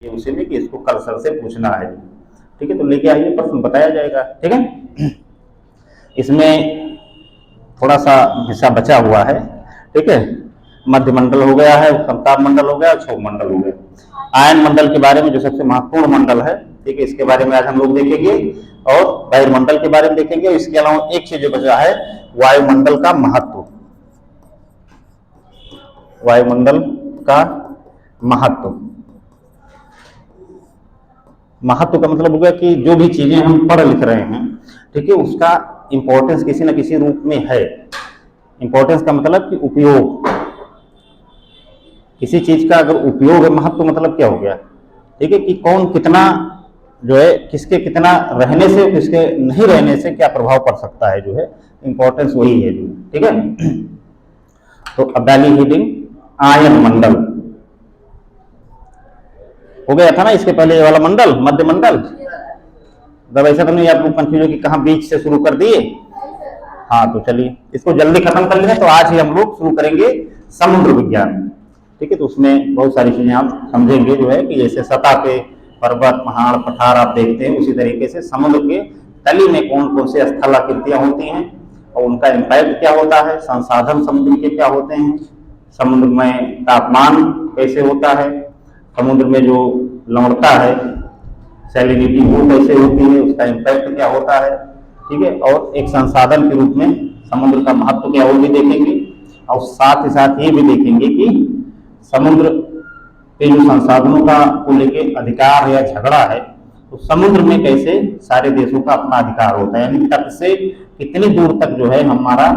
ये उसी में कि इसको कल सर से पूछना है। ठीक है, तो लेके आइए, प्रश्न बताया जाएगा। ठीक है, इसमें थोड़ा सा हिस्सा बचा हुआ है। ठीक है, मध्य मंडल हो गया है, समताप मंडल हो गया, क्षोभ मंडल हो गया। आयन मंडल के बारे में जो सबसे महत्वपूर्ण मंडल है, ठीक है, इसके बारे में आज हम लोग देखेंगे और वायुमंडल के बारे में देखेंगे। इसके अलावा एक चीज जो बचा है, वायुमंडल का महत्व। वायुमंडल का महत्व, महत्व का मतलब हो गया कि जो भी चीजें हम पढ़ लिख रहे हैं, ठीक है, उसका इंपॉर्टेंस किसी न किसी रूप में है। इंपॉर्टेंस का मतलब कि उपयोग, किसी चीज का अगर उपयोग है, महत्व मतलब क्या हो गया, ठीक है, कि कौन कितना जो है, किसके कितना रहने से, किसके नहीं रहने से क्या प्रभाव पड़ सकता है, जो है इंपॉर्टेंस वही है जो। ठीक है, तो अब हीडिंग आयन मंडल हो गया था ना, इसके पहले ये वाला मंडल मध्य मंडल। जब ऐसा तो नहीं आप लोग कंफ्यूज हो कि कहाँ बीच से शुरू कर दिए। हाँ, तो चलिए इसको जल्दी खत्म कर लें। तो आज ही हम लोग शुरू करेंगे समुद्र विज्ञान। ठीक है, तो उसमें बहुत सारी चीजें आप समझेंगे, जो है कि जैसे सतह पे पर्वत पहाड़ पठार आप देखते हैं, उसी तरीके से समुद्र के तली में कौन कौन से स्थलाकृतियां होती हैं और उनका इम्पैक्ट क्या होता है, संसाधन समुद्र के क्या होते हैं, समुद्र में तापमान कैसे होता है, समुद्र में जो लवणता है, सैलिनिटी वो कैसे होती है, उसका इम्पैक्ट क्या होता है। ठीक है, और एक संसाधन के रूप में समुद्र का महत्व क्या, वो भी देखेंगे। और साथ ही साथ ये भी देखेंगे कि समुद्र के जो संसाधनों का को लेके अधिकार या झगड़ा है, तो समुद्र में कैसे सारे देशों का अपना अधिकार होता है, यानी तट से कितनी दूर तक जो है हमारा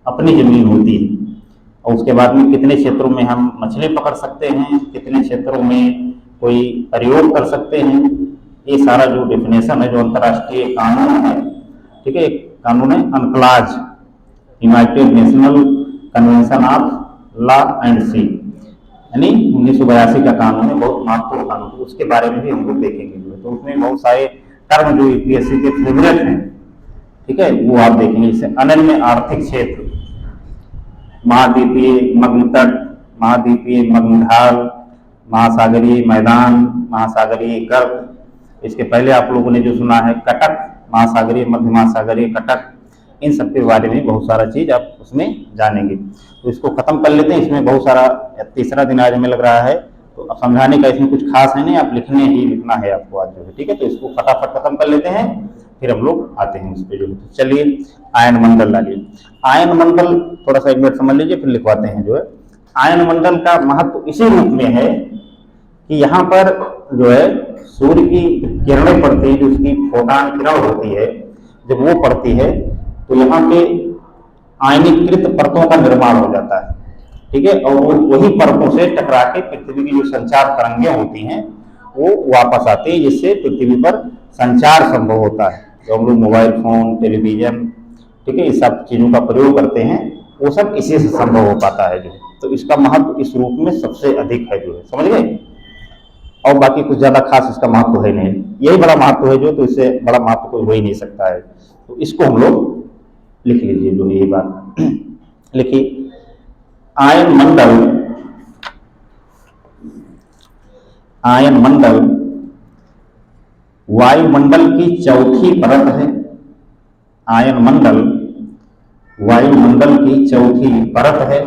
अपनी जमीन होती है, और उसके बाद में कितने क्षेत्रों में हम मछली पकड़ सकते हैं, कितने क्षेत्रों में कोई प्रयोग कर सकते हैं। ये सारा जो डेफिनेशन है, जो अंतर्राष्ट्रीय कानून है, ठीक है, कानून है UNCLOS, United National convention of law and sea, यानी 1982 का कानून है, बहुत महत्वपूर्ण कानून, उसके बारे में भी हम लोग देखेंगे। तो उसमें बहुत सारे टर्म जो यूपीएससी के फेवरेट हैं, ठीक है, वो आप देखेंगे। जैसे अनन्य आर्थिक क्षेत्र, महाद्वीपीय मग्न तट, महाद्वीपीय मग्न ढाल, महासागरीय मैदान, महासागरीय गर्त। इसके पहले आप लोगों ने जो सुना है कटक, महासागरीय मध्य महासागरीय कटक, इन सब के बारे में बहुत सारा चीज आप उसमें जानेंगे। तो इसको खत्म कर लेते हैं। इसमें बहुत सारा, तीसरा दिन आज हमें लग रहा है, तो अब समझाने का इसमें कुछ खास है नहीं, आप लिखने ही लिखना है आपको आज जो है। ठीक है, तो इसको फटाफट खत्म कर लेते हैं, फिर हम लोग आते हैं इस पे जो है। तो चलिए आयन मंडल डालिए। आयन मंडल थोड़ा सा एक मिनट समझ लीजिए, फिर लिखवाते हैं जो है। आयन मंडल का महत्व इसी रूप में है कि यहाँ पर जो है सूर्य की किरणें पड़ती है, जो उसकी फोटान किरण होती है, जब वो पड़ती है तो यहाँ पे आयनीकृत परतों का निर्माण हो जाता है। ठीक है, और वो वही परतों से टकरा के पृथ्वी की जो संचार तरंगें होती हैं वो वापस आती है, जिससे पृथ्वी पर संचार संभव होता है। जो हम लोग मोबाइल फोन, टेलीविजन, ठीक है, इस सब चीजों का प्रयोग करते हैं, वो सब इसी से संभव हो पाता है जो। तो इसका महत्व इस रूप में सबसे अधिक है जो है, समझ गए। और बाकी कुछ ज्यादा खास इसका महत्व है नहीं, यही बड़ा महत्व है जो, तो इससे बड़ा महत्व कोई हो ही नहीं सकता है। तो इसको हम लोग लिख लीजिए जो ये बात लिखिए। आयन मंडल, आयन मंडल वायुमंडल की चौथी परत है। आयन मंडल वायुमंडल की चौथी परत है।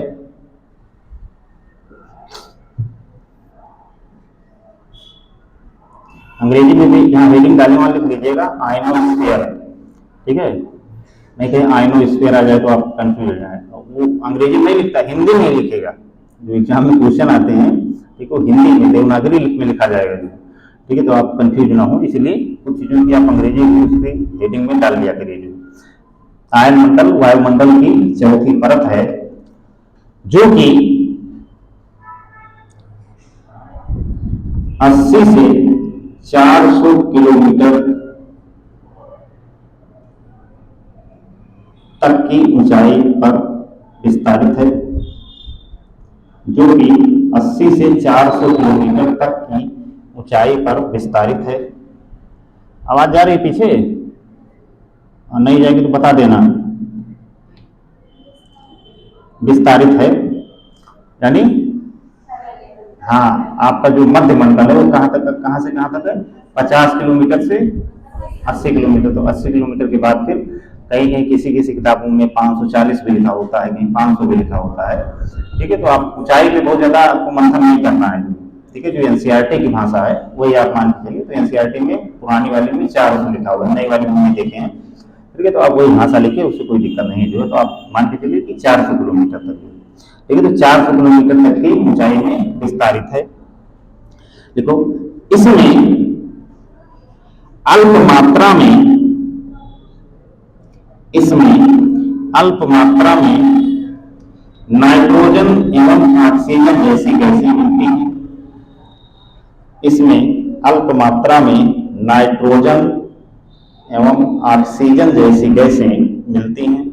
अंग्रेजी में भी यहाँ हेडिंग डालने वाले लिख लीजिएगा आयनोस्फीयर। ठीक है, नहीं कहीं आयनोस्फीयर आ जाए तो आप कंफ्यूज हो जाए। वो अंग्रेजी में नहीं लिखता, हिंदी में ही लिखेगा। जो एग्जाम में क्वेश्चन आते हैं, ठीक है, हिंदी में देवनागरी में लिखा जाएगा जो। ठीक है, तो आप कंफ्यूज ना हो, इसलिए कुछ चीजों की आप अंग्रेजी में उसकी हेडिंग में डाल दिया करिए जो। आयन मंडल वायुमंडल की चौथी परत है, जो कि 80 से 400 किलोमीटर तक की ऊंचाई पर विस्तारित है। जो कि 80 से 400 किलोमीटर तक की ऊंचाई पर विस्तारित है। आवाज जा रही पीछे? नहीं जाएगी तो बता देना। विस्तारित है यानी, हाँ, आपका जो मध्य मंडल है वो कहाँ कहाँ से कहाँ तक है, 50 किलोमीटर से 80 किलोमीटर। तो 80 किलोमीटर के बाद फिर कहीं कहीं किसी किसी किताबों में 540 भी लिखा होता है, कहीं 500 भी लिखा होता है। ठीक है, तो आप ऊंचाई पे बहुत ज्यादा आपको मंथन नहीं करना है। ठीक है, जो एनसीईआरटी की भाषा है वही आप मान के चलिए। तो एनसीईआरटी में पुरानी वाली में 400 लिखा हुआ है, नई वाली में देखे हैं। ठीक है, तो आप वही भाषा लिखिए, उससे कोई दिक्कत नहीं है जो है। तो आप मान के चलिए कि 400 किलोमीटर तक है। ठीक है, तो 400 किलोमीटर तक की ऊंचाई में विस्तारित है। देखो, इसमें अल्प मात्रा में, इसमें अल्प मात्रा में नाइट्रोजन एवं ऑक्सीजन जैसी गैसें मिलती हैं। इसमें अल्प मात्रा में नाइट्रोजन एवं ऑक्सीजन जैसी गैसें मिलती हैं।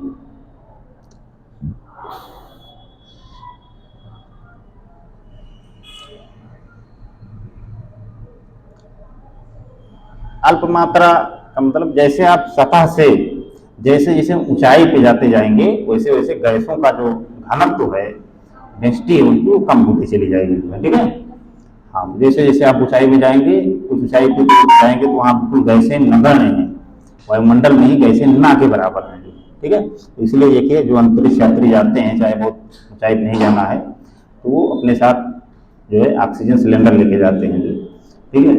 अल्प मात्रा का मतलब जैसे आप सतह से जैसे जैसे ऊंचाई पे जाते जाएंगे वैसे वैसे गैसों का जो घनत्व है, डेंसिटी है उनकी, वो कम होती चली जाएगी। ठीक है, हाँ, जैसे जैसे आप ऊंचाई में जाएंगे, कुछ ऊंचाई पे जाएंगे तो वहाँ बिल्कुल गैसें नगण्य हैं, वायुमंडल में ही गैसें ना के बराबर हैं। ठीक है, तो इसलिए देखिए जो अंतरिक्ष यात्री जाते हैं, चाहे बहुत ऊंचाई पे नहीं जाना है, तो वो अपने साथ जो है ऑक्सीजन सिलेंडर लेके जाते हैं। ठीक है,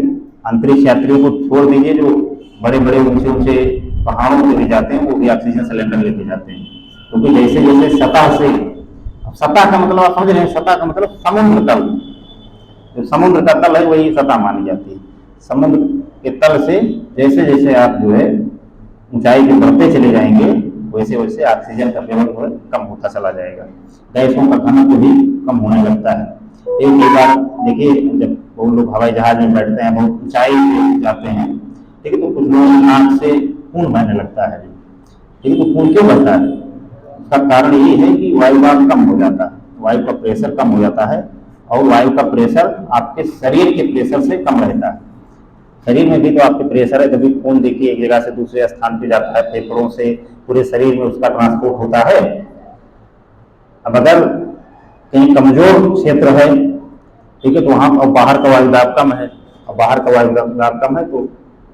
अंतरिक्ष यात्रियों को छोड़ दीजिए, जो बड़े बड़े ऊंचे ऊंचे पहाड़ों पे भी जाते हैं वो भी ऑक्सीजन सिलेंडर लेके जाते हैं। क्योंकि तो जैसे जैसे सतह से, सतह का मतलब आप समझ रहे हैं, सतह का मतलब समुद्र तल, जो समुद्र का तल है वही सतह मानी जाती है। समुद्र के तल से जैसे जैसे आप जो है ऊंचाई पे बढ़ते चले जाएंगे वैसे वैसे ऑक्सीजन का लेवल जो है कम होता चला जाएगा, गैसों का घनत्व भी कम होने लगता है। एक बार देखिए, जब बहुत लोग हवाई जहाज में बैठते हैं, बहुत ऊंचाई पे जाते हैं, ठीक है, तो कुछ लोगों नाक से खून बहने लगता है। ठीक है, तो खून क्यों बहता है? उसका कारण ये है कि वायुदाब कम हो जाता है, वायु का प्रेशर कम हो जाता है, और वायु का प्रेशर आपके शरीर के प्रेशर से कम रहता है। शरीर में भी तो आपके प्रेशर है, जब भी खून देखिए एक जगह से दूसरे स्थान पे जाता है, फेफड़ों से पूरे शरीर में उसका ट्रांसपोर्ट होता है। अब अगर कहीं कमजोर क्षेत्र है, ठीक है, तो वहाँ अब बाहर का वायुदाब कम है, और बाहर का वायुदाब कम है तो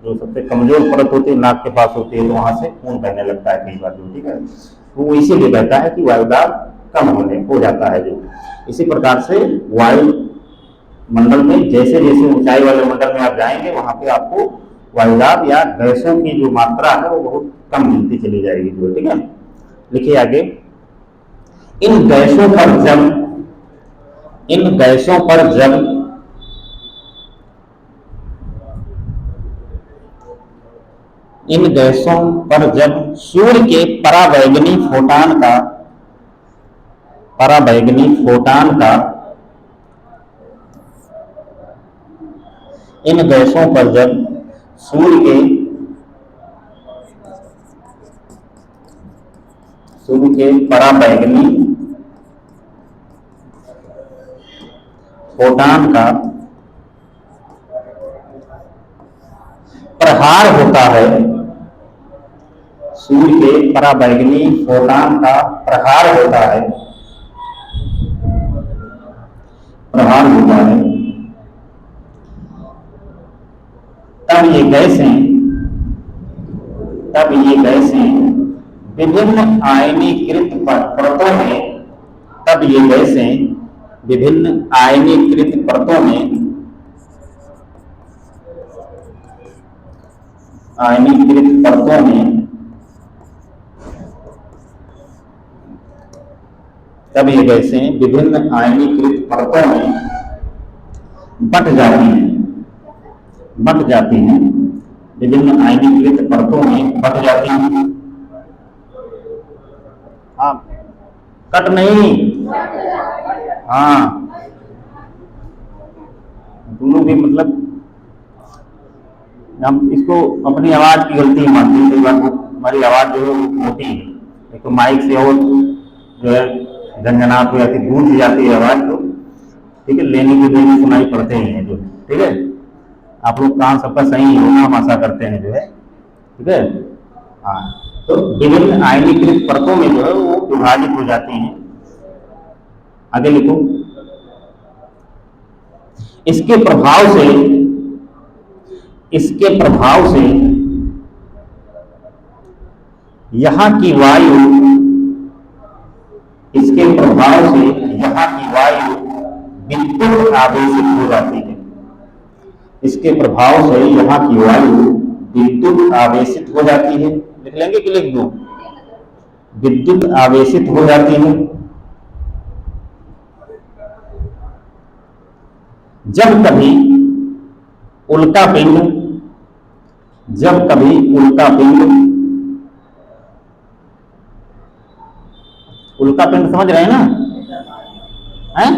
जो सबसे कमजोर परत होती है नाक के पास होती है, तो वहां से खून बहने लगता है कई बार जो। ठीक है, तो वो इसीलिए बहता है कि वायुदाब कम हो जाता है जो। इसी प्रकार से वायु मंडल में जैसे जैसे ऊंचाई वाले मंडल में आप जाएंगे वहां पे आपको वायुदाब या गैसों की जो मात्रा है वो बहुत कम मिलती चली जाएगी जो। ठीक है, लिखिए आगे, इन गैसों पर जब इन गैसों पर जब इन गैसों पर जब सूर्य के परावैगनी फोटान का इन गैसों पर जब सूर्य के परावैगनी फोटान का प्रहार होता है, सूर्य के परावैगनी फोटान का प्रहार होता है, तब ये गैसें विभिन्न आयनीकृत परतों में बट जाती हैं, विभिन्न आयनीकृत परतों में बट जाती हैं। हाँ, कट नहीं, हाँ, दोनों भी मतलब हम इसको अपनी आवाज की गलती मानते हैं। कई बार हमारी आवाज जो है वो मोटी है, एक तो माइक से और जो है झंझनाहट हो जाती, गूंज जाती है आवाज, तो ठीक है, लेने की देने सुनाई पड़ते ही है जो। ठीक है, आप लोग कान सबका सही होना हम आशा करते हैं जो है। ठीक है, हाँ, तो विभिन्न आयनीकृत परतों में जो है वो विभाजित हो जाती हैं। आगे लिखो, इसके प्रभाव से इसके प्रभाव से यहाँ की वायु, इसके प्रभाव से यहाँ की वायु विद्युत आवेशित हो जाती है। इसके प्रभाव से यहाँ की वायु विद्युत आवेशित हो जाती है। लिख लेंगे कि लिख दूं? विद्युत आवेशित हो जाती है। जब कभी उल्का पिंड, जब कभी उल्का पिंड, उल्का पिंड समझ रहे हैं ना? हैं?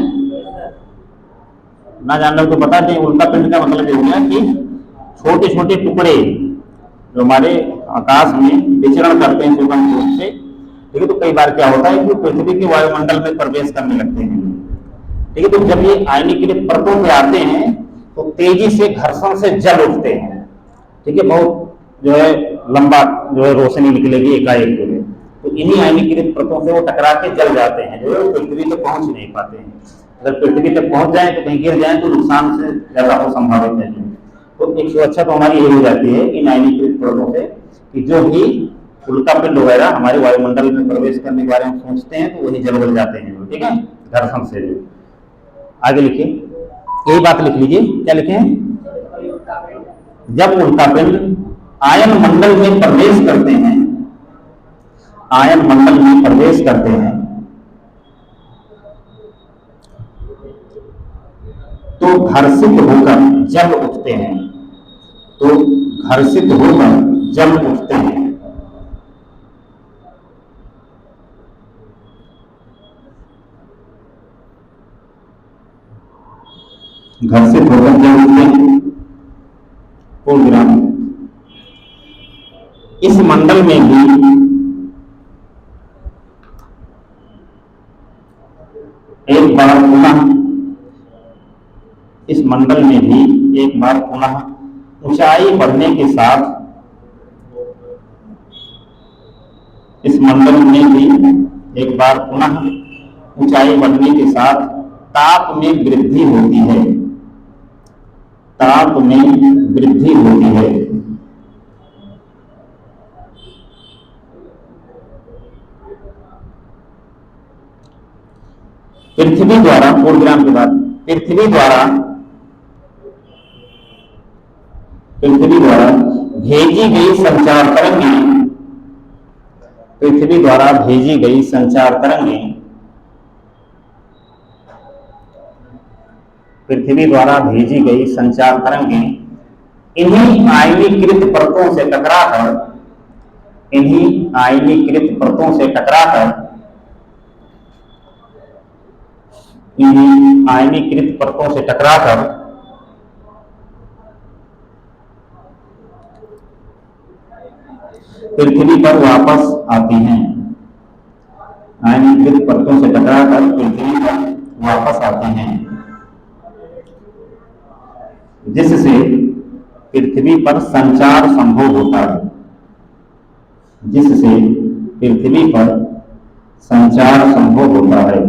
ना जान रहे तो बता दें। उल्का पिंड का मतलब ये हो गया कि छोटे छोटे टुकड़े जो हमारे आकाश में विचरण करते हैं सुगम रूप से, ठीक है। तो कई बार क्या होता है कि पृथ्वी के वायुमंडल में प्रवेश करने लगते हैं, ठीक है। तो जब ये आयनीकृत परतों पे आते हैं तो तेजी से घर्षण से जल उठते हैं, ठीक है। बहुत जो है लंबा जो है रोशनी निकलेगी एकाएक जो है, तो इन्हीं आयनीकृत परतों से वो टकरा के जल जाते हैं, जो है पृथ्वी तक पहुंच नहीं पाते हैं। अगर पृथ्वी तक पहुंच जाए तो कहीं गिर जाए तो नुकसान से ज्यादा हो संभावित है। तो एक सुरक्षा तो हमारी ये हो जाती है इन आयनीकृत परतों से कि जो भी उल्का पिंड वगैरह हमारे वायुमंडल में प्रवेश करने के बारे में सोचते हैं तो वही जल जाते हैं, ठीक है, घर्षण से। आगे लिखिए, यही बात लिख लीजिए। क्या लिखे हैं? जब उल्का पिंड आयन मंडल में प्रवेश करते हैं, आयन मंडल में प्रवेश करते हैं तो घर्षित होकर जल उठते हैं, तो घर्षित होकर जल उठते हैं। घर्षित होकर जल उठते हैं। पूर्ण विराम। इस मंडल में भी एक बार पुनः, इस मंडल में भी एक बार पुनः ऊंचाई बढ़ने के साथ, इस मंडल में भी एक बार पुनः ऊंचाई बढ़ने के साथ ताप में वृद्धि होती है, ताप में वृद्धि होती है। पृथ्वी द्वारा, पूर्ण विराम के बाद, पृथ्वी द्वारा भेजी गई संचार तरंगें, पृथ्वी द्वारा भेजी गई संचार तरंगें, पृथ्वी द्वारा भेजी गई संचार तरंगें इन्हीं आयनीकृत परतों से टकराकर, इन्हीं आयनीकृत परतों से टकराकर, इन्हीं आयनीकृत परतों से टकराकर पृथ्वी पर वापस आती हैं, आयनीकृत परतों से टकराकर पृथ्वी पर वापस आती हैं, जिससे पृथ्वी पर संचार संभव होता है, जिससे पृथ्वी पर संचार संभव होता है।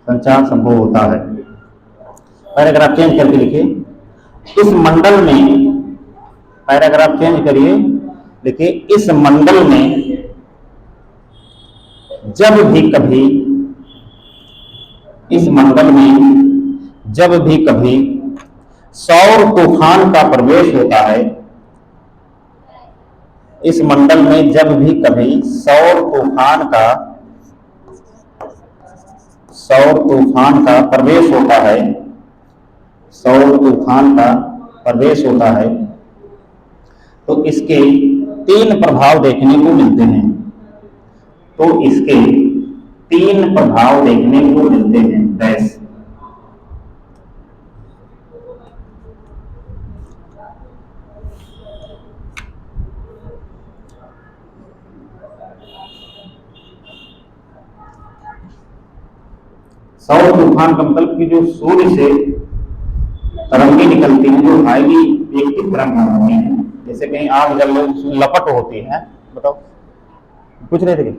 संचार संभव होता है। पैराग्राफ चेंज करके लिखिए, इस मंडल में, पैराग्राफ चेंज करिए, लिखिए इस मंडल में जब भी कभी, इस मंडल में जब भी कभी सौर तूफान का प्रवेश होता है, इस मंडल में जब भी कभी सौर तूफान का प्रवेश होता है, सौर तूफान का प्रवेश होता है, तो इसके 3 प्रभाव देखने को मिलते हैं, तो इसके 3 प्रभाव देखने को मिलते हैं। डैश। सौर तूफान का मतलब कि जो सूर्य से तरंगें निकलती हैं, जो हाईली व्यक्तित्व क्रम होते हैं। जैसे कहीं आग जल रही उसमें लपट होती है, बताओ पूछ रहे थे क्या?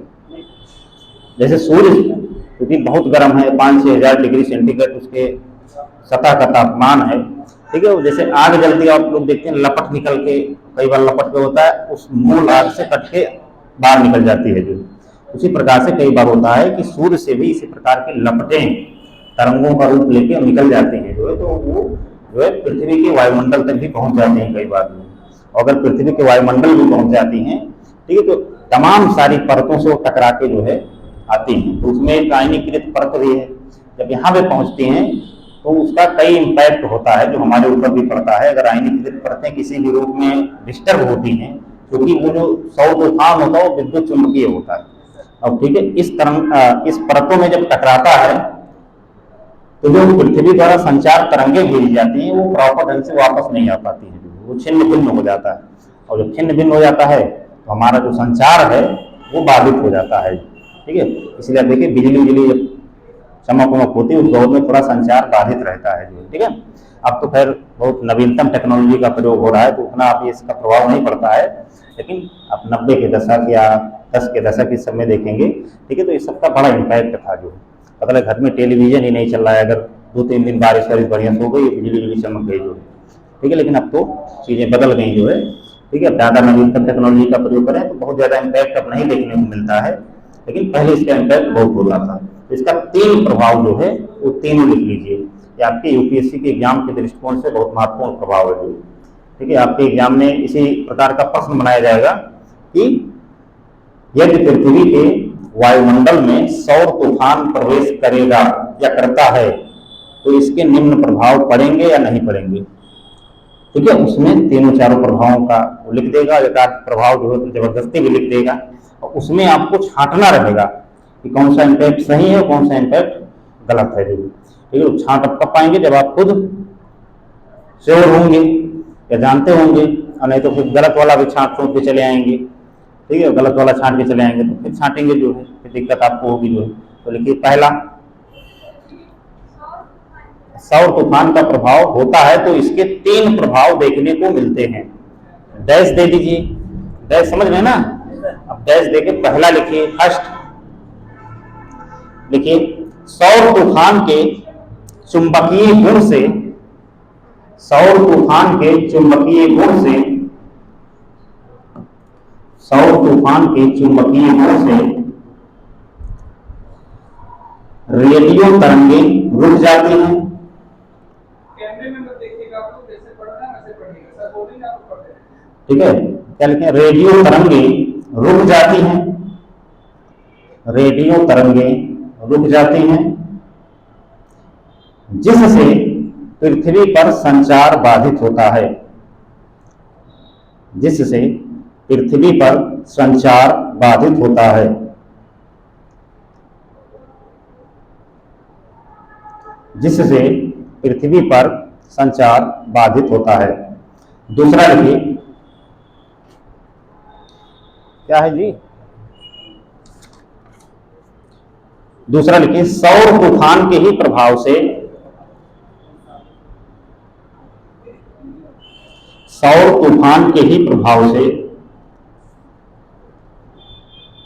जैसे सूर्य क्योंकि बहुत गर्म है, 5-6 हजार डिग्री सेंटीग्रेड उसके सतह का तापमान है, ठीक है। जैसे आग जलती है, आप लोग देखते हैं लपट निकल के, कई बार लपट पे होता है, उस मूल आग से कट के बाहर निकल जाती है। जो उसी प्रकार से कई बार होता है कि सूर्य से भी इसी प्रकार की लपटें तरंगों का रूप लेके निकल जाती हैं, जो है तो वो जो है पृथ्वी के वायुमंडल तक भी पहुंच जाते हैं कई बार। और अगर पृथ्वी के वायुमंडल भी पहुंच जाती हैं, ठीक है, तो तमाम सारी परतों से वो टकरा के जो है आती हैं। तो उसमें एक आयनीकृत परत भी है। जब यहाँ पे पहुंचती हैं तो उसका कई इम्पैक्ट होता है जो हमारे ऊपर भी पड़ता है। अगर आयनीकृत परतें किसी भी रूप में डिस्टर्ब होती हैं, क्योंकि वो जो सौर तूफान होता है वो विद्युत चुंबकीय होता है। अब ठीक है, इस परतों में जब टकराता है तो जो पृथ्वी द्वारा संचार तरंगे भेजी जाती हैं वो प्रॉपर ढंग से वापस नहीं आ पाती है, वो छिन्न भिन्न हो जाता है। और जब छिन्न भिन्न हो जाता है तो हमारा जो संचार है वो बाधित हो जाता है, ठीक है। इसलिए आप देखिए बिजली जब चमक वमक होती है उस दौर में थोड़ा संचार बाधित रहता है, ठीक है। अब तो खैर बहुत नवीनतम टेक्नोलॉजी का प्रयोग हो रहा है तो उतना आप इसका प्रभाव नहीं पड़ता है, लेकिन आप 90 के दशक या 10 के दशक इस समय देखेंगे, ठीक है, तो इस सबका बड़ा इम्पैक्ट था। जो मतलब घर में टेलीविजन ही नहीं चल रहा है, अगर 2-3 दिन बारिश बढ़िया हो गई, बिजली चमक गई, जो ठीक है। लेकिन अब तो चीज़ें बदल गई, जो है ठीक है। ज़्यादा नवीनतम टेक्नोलॉजी का प्रयोग करें तो बहुत ज़्यादा इम्पैक्ट अब नहीं देखने को मिलता है, लेकिन पहले इसका इम्पैक्ट बहुत हो रहा था। तो इसका 3 प्रभाव जो है वो तीनों लिख लीजिए। ये आपके यूपीएससी के एग्जाम के दृष्टिकोण से बहुत महत्वपूर्ण प्रभाव है, जो ठीक है। आपके एग्जाम में इसी प्रकार का प्रश्न बनाया जाएगा कि यदि पृथ्वी के वायुमंडल में सौर तूफान प्रवेश करेगा या करता है तो इसके निम्न प्रभाव पड़ेंगे या नहीं पड़ेंगे, ठीक है। उसमें तीनों चारों प्रभावों का वो लिख देगा, एक आध प्रभाव जो है जबरदस्ती भी लिख देगा, और उसमें आपको छांटना रहेगा कि कौन सा इम्पैक्ट सही है कौन सा इम्पैक्ट गलत है, ठीक है। छांट आप कब पाएंगे, जब आप खुद श्योर होंगे या जानते होंगे, और नहीं तो फिर गलत वाला भी छांट छूट के चले आएंगे, ठीक है। गलत वाला छांट के चले आएंगे तो फिर छांटेंगे, जो है फिर दिक्कत आपको होगी, जो है। तो लिखिए पहला, सौर तूफान का प्रभाव होता है तो इसके 3 प्रभाव देखने को मिलते हैं। डैश दे दीजिए, डैश समझ में ना। अब डैश देके पहला लिखिए, फर्स्ट लिखिए, सौर तूफान के चुंबकीय गुण से, सौर तूफान के चुंबकीय गुण से, सौर तूफान के चुंबकीय गुण से रेडियो तरंगे रुक जाती हैं। ठीक है, क्या लिखें, रेडियो तरंगे रुक जाती हैं, रेडियो तरंगे रुक जाती हैं, जिससे पृथ्वी पर संचार बाधित होता है, जिससे पृथ्वी पर संचार बाधित होता है, जिससे पृथ्वी पर संचार बाधित होता है। दूसरा लिखिए, क्या है जी, दूसरा लिखिए, सौर तूफान के ही प्रभाव से, सौर तूफान के ही प्रभाव से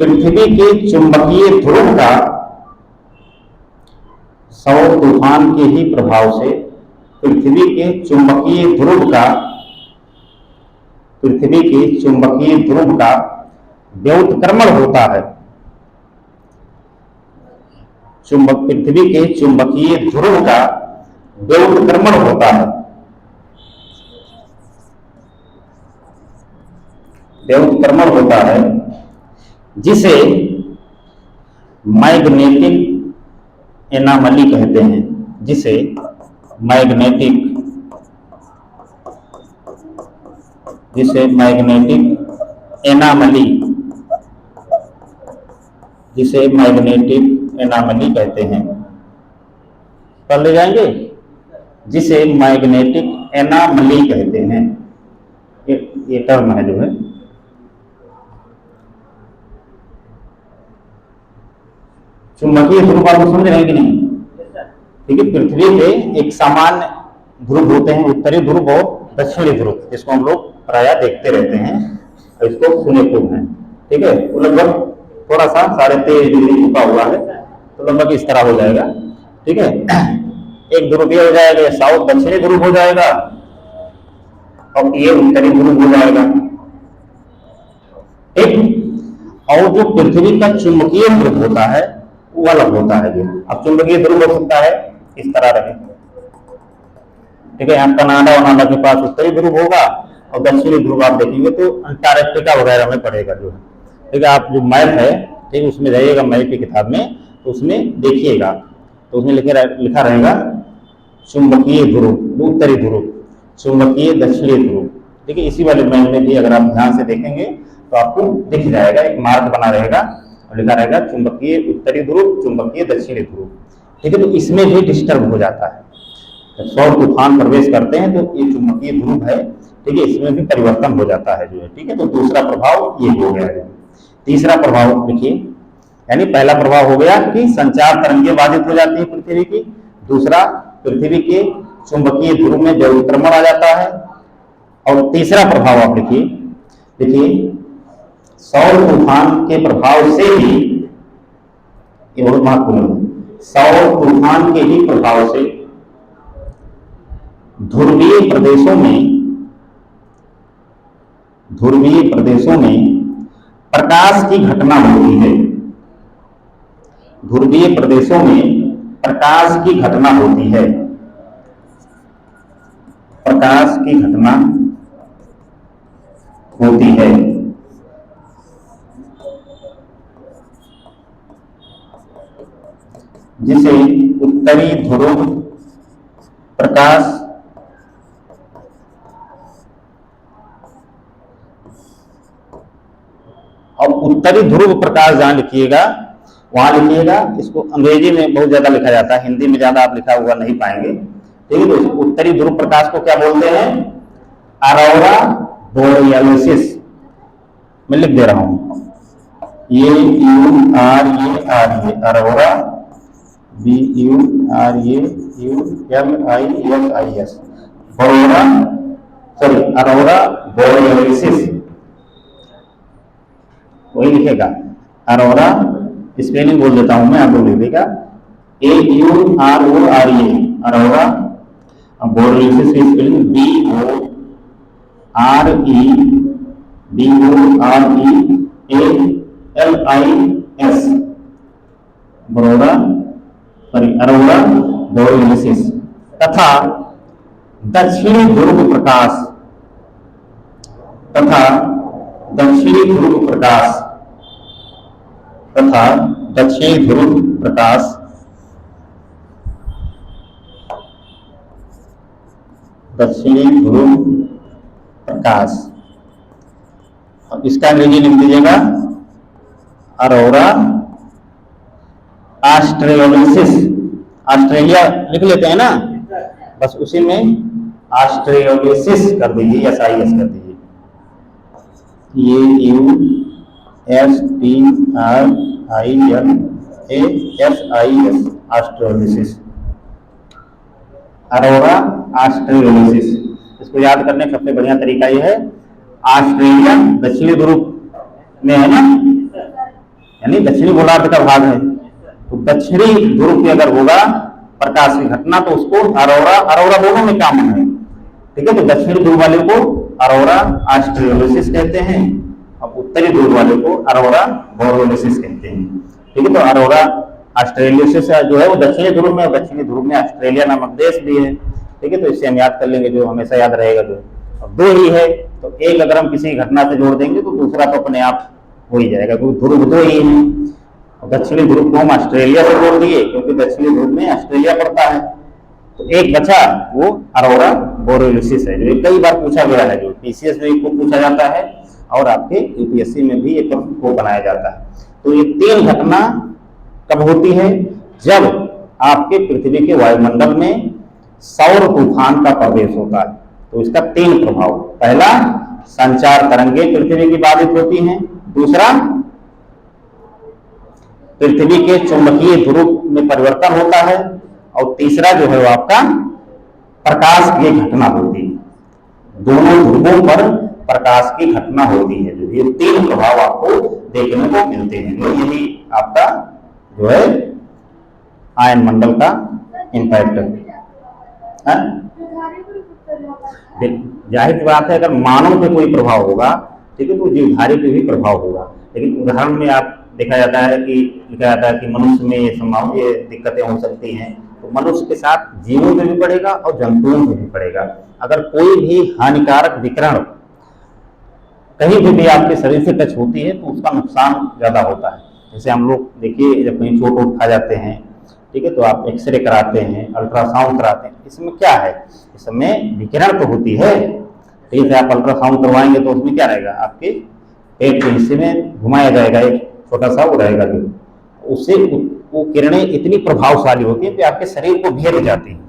पृथ्वी के चुंबकीय ध्रुव का, सौर तूफान के ही प्रभाव से पृथ्वी के चुंबकीय ध्रुव का, पृथ्वी के चुंबकीय ध्रुव का व्युत्क्रमण होता है, पृथ्वी के चुंबकीय ध्रुव का व्युत्क्रमण होता है, व्युत्क्रमण होता है, जिसे मैग्नेटिक एनामली कहते हैं, जिसे मैग्नेटिक, जिसे मैग्नेटिक एनामली, जिसे मैग्नेटिक एनामली कहते हैं। पढ़ ले जाएंगे, जिसे मैग्नेटिक एनामली कहते हैं, ये टर्म है जो है। चुंबकीय ध्रुव को समझ रहे हैं कि नहीं, ठीक है। पृथ्वी पे एक सामान्य ध्रुव होते हैं, उत्तरी ध्रुव और दक्षिणी ध्रुव, जिसको हम लोग प्रायः देखते रहते हैं और इसको सुने खूब हैं। ठीक है, वो लगभग थोड़ा सा 23.5 डिग्री झुका हुआ है, तो लगभग इस तरह हो जाएगा। ठीक है, एक ध्रुव ये हो जाएगा, साउथ दक्षिणी ध्रुव हो जाएगा और ये उत्तरी ध्रुव हो जाएगा। ठीक, और जो पृथ्वी का चुंबकीय ध्रुव होता है वो अलग होता है। जो अब चुंबकीय ध्रुव हो सकता है इस तरह रहे। ठीक है, यहाँ कनाडा वनाडा के पास उत्तरी ध्रुव होगा और दक्षिणी ध्रुव आप देखेंगे तो अंटार्कटिका वगैरह में पड़ेगा जो है। ठीक है, आप जो मैप है, ठीक, उसमें जाइएगा मैप की किताब में, तो उसमें देखिएगा, तो उसमें लिखा रहेगा चुंबकीय ध्रुव उत्तरी ध्रुव, चुंबकीय दक्षिणी ध्रुव। ठीक है, इसी वाले मैप में भी अगर आप ध्यान से देखेंगे तो आपको दिख जाएगा, एक मार्क बना रहेगा और लिखा रहेगा चुंबकीय उत्तरी ध्रुव, चुंबकीय दक्षिणी ध्रुव। ठीक है, तो इसमें भी डिस्टर्ब हो जाता है, जब सौर तूफान प्रवेश करते हैं तो ये चुंबकीय ध्रुव है, ठीक है, इसमें भी परिवर्तन हो जाता है जो है। ठीक है, तो दूसरा प्रभाव ये हो गया है। तीसरा प्रभाव देखिए, यानी पहला प्रभाव हो गया कि संचार तरंगें बाधित हो जाती है पृथ्वी की। दूसरा, पृथ्वी के चुंबकीय ध्रुव में व्युत्क्रमण आ जाता है। और तीसरा प्रभाव आप लिखिए, देखिए सौर तूफान के प्रभाव से ही, ये बहुत महत्वपूर्ण है, सौर तूफान के ही प्रभाव से ध्रुवीय प्रदेशों में प्रकाश की घटना होती है। ध्रुवीय प्रदेशों में प्रकाश की घटना होती है, प्रकाश की घटना होती है। जिसे उत्तरी ध्रुव प्रकाश और उत्तरी ध्रुव प्रकाश जहां लिखिएगा वहां लिखिएगा, इसको अंग्रेजी में बहुत ज्यादा लिखा जाता है, हिंदी में ज्यादा आप लिखा हुआ नहीं पाएंगे। ठीक है, तो उत्तरी ध्रुव प्रकाश को क्या बोलते हैं? अरोरा बोरियलिसिस। मैं लिख दे रहा हूं, ये अरोरा, BURAULIS, अरोरा बोरियलिसिस, वही लिखेगा। अरोरा स्पेलिंग बोल देता हूं मैं, आप लोग लिखिएगा AURORA, अरोरा। बोरियलिसिस की स्पेलिंग BOREALIS, अरोरा बोरियलिसिस। तथा दक्षिणी ध्रुव प्रकाश, दक्षिणी ध्रुव प्रकाश, अब इसका अंग्रेजी लिख दीजिएगा अरोरा ऑस्ट्रेलियलिसिस। ऑस्ट्रेलिया लिख लेते हैं ना, बस उसी में ऑस्ट्रेलियलिसिस कर दीजिए, SIS कर दीजिए। ये USTRILASIS, ऑस्ट्रेलियलिसिस, अरोरा ऑस्ट्रेलियलिसिस। इसको याद करने का सबसे बढ़िया तरीका ये है, ऑस्ट्रेलिया दक्षिणी ध्रुव में है ना, यानी दक्षिणी गोलार्ध का भाग है, तो दक्षिणी ध्रुव पे अगर होगा प्रकाश की घटना तो उसको अरोरा दोनों में कॉमन है। ठीक है, तो दक्षिणी ध्रुव वाले को अरोरा ऑस्ट्रेलियलिसिस कहते हैं और उत्तरी ध्रुव वाले को अरोरा बोरियलिसिस कहते हैं। ठीक है, तो अरोरा ऑस्ट्रेलियलिसिस जो है वो दक्षिणी ध्रुव में, दक्षिणी ध्रुव में ऑस्ट्रेलिया नामक देश भी है। ठीक है, तो इससे हम याद कर लेंगे, जो हमेशा याद रहेगा। जो अब दो ही है तो एक अगर हम किसी घटना से जोड़ देंगे तो दूसरा तो अपने आप हो ही जाएगा, क्योंकि ध्रुव दो ही है। दक्षिणी ध्रुव को हम ऑस्ट्रेलिया से जोड़ दिए क्योंकि दक्षिणी ध्रुव में ऑस्ट्रेलिया पड़ता है, तो एक बचा वो अरोरा बोरियलिसिस है, जो कई बार पूछा गया है, जो PCS में को पूछा जाता है और आपके UPSC में भी एक प्रश्न को बनाया जाता है। तो ये तीन घटना कब होती है? जब आपके पृथ्वी के वायुमंडल में सौर तूफान का प्रवेश होता है। तो इसका तीन प्रभाव, पहला संचार तरंगे पृथ्वी की बाधित होती हैं, दूसरा पृथ्वी के चुंबकीय ध्रुव में परिवर्तन होता है, और तीसरा जो है वो आपका प्रकाश की घटना होती है। दोनों ध्रुवों पर प्रकाश की घटना होती है। जो ये 3 प्रभाव आपको देखने को मिलते हैं। जो यही आपका जो है आयन मंडल का इम्पैक्ट है। जाहिर सी बात है, अगर मानव पे कोई प्रभाव होगा, ठीक है, तो जीवधारी पे भी प्रभाव होगा। लेकिन उदाहरण में आप देखा जाता है कि लिखा जाता है कि मनुष्य में ये दिक्कतें हो सकती हैं, तो मनुष्य के साथ जीवों पे भी पड़ेगा और जंतुओं पे भी पड़ेगा। अगर कोई भी हानिकारक विकिरण कहीं भी आपके शरीर से टच होती है तो उसका नुकसान ज्यादा होता है। जैसे हम लोग देखिए, जब कहीं चोट वोट खा जाते हैं, ठीक है, तो आप एक्सरे कराते हैं, अल्ट्रासाउंड कराते हैं। इसमें क्या है, इसमें विकिरण तो होती है। ठीक है, आप अल्ट्रासाउंड करवाएंगे तो उसमें क्या रहेगा, आपके पेट के हिस्से में घुमाया जाएगा, एक छोटा सा वो रहेगा, जो उससे वो किरणें इतनी प्रभावशाली होती है कि आपके शरीर को घेर जाती है।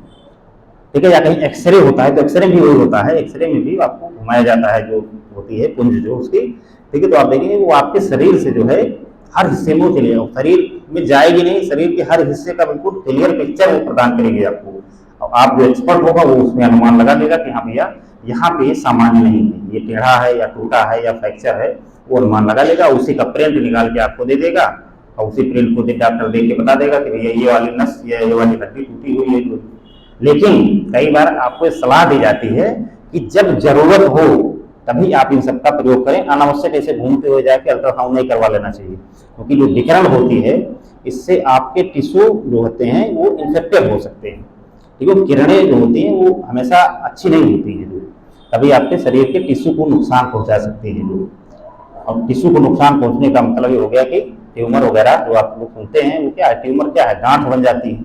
ठीक है, या कहीं एक्सरे होता है तो एक्सरे भी वही होता है, एक्सरे में भी आपको घुमाया जाता है, जो होती है पुंज जो उसकी। ठीक है, तो आप देखेंगे वो आपके शरीर से जो है हर हिस्से में चले जाओ, शरीर में जाएगी नहीं, शरीर के हर हिस्से का बिल्कुल क्लियर पिक्चर वो प्रदान करेगी आपको। और आप जो एक्सपर्ट होगा वो उसमें अनुमान लगा देगा कि हाँ भैया यहाँ पे सामान्य नहीं है, ये टेढ़ा है या टूटा है या फ्रैक्चर है, वो अनुमान लगा लेगा। उसी का प्रिंट निकाल के आपको दे देगा और उसी प्रिंट को डॉक्टर देख के बता देगा कि भैया ये वाली नस या ये वाली हड्डी टूटी हुई है। लेकिन कई बार आपको सलाह दी जाती है कि जब जरूरत हो तभी आप इन सब का प्रयोग करें, अनावश्यक ऐसे घूमते हुए जाके अल्ट्रासाउंड नहीं करवा लेना चाहिए, क्योंकि जो विकिरण होती है इससे आपके टिश्यू जो होते हैं वो इन्फेक्टेड हो सकते हैं। ठीक है, किरणें जो होती हैं वो हमेशा अच्छी नहीं होती है, जो कभी आपके शरीर के टिश्यू को नुकसान पहुंचा सकती है। जो अब टिश्यू को नुकसान पहुंचने का मतलब ये हो गया कि ट्यूमर वगैरह जो आप लोग सुनते हैं वो क्या है, ट्यूमर क्या है, गांठ बन जाती है,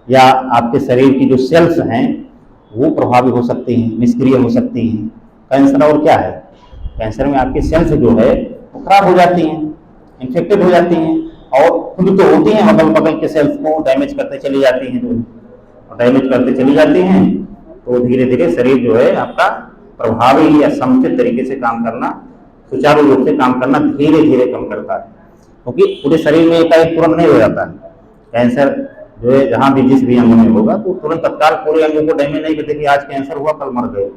या आपके शरीर की जो सेल्स हैं वो प्रभावित हो सकती हैं, निष्क्रिय हो सकती हैं। कैंसर और क्या है, कैंसर में आपकी सेल्स जो है वो खराब हो जाती हैं, इन्फेक्टेड हो जाती हैं, और खुद तो होती हैं, अगल बगल के सेल्स को डैमेज करते चली जाती हैं। जो डैमेज करते चली जाती हैं तो धीरे धीरे शरीर जो है आपका प्रभावी या समुचित तरीके से काम करना, सुचारू रूप से काम करना धीरे धीरे कम करता है, क्योंकि पूरे शरीर में एकाएक तुरंत नहीं हो जाता है। कैंसर जो है जहां भी जिस भी अंग में होगा तो तुरंत तत्काल पूरे अंगों को डैमेज नहीं करते कि आज कैंसर हुआ कल मर गए।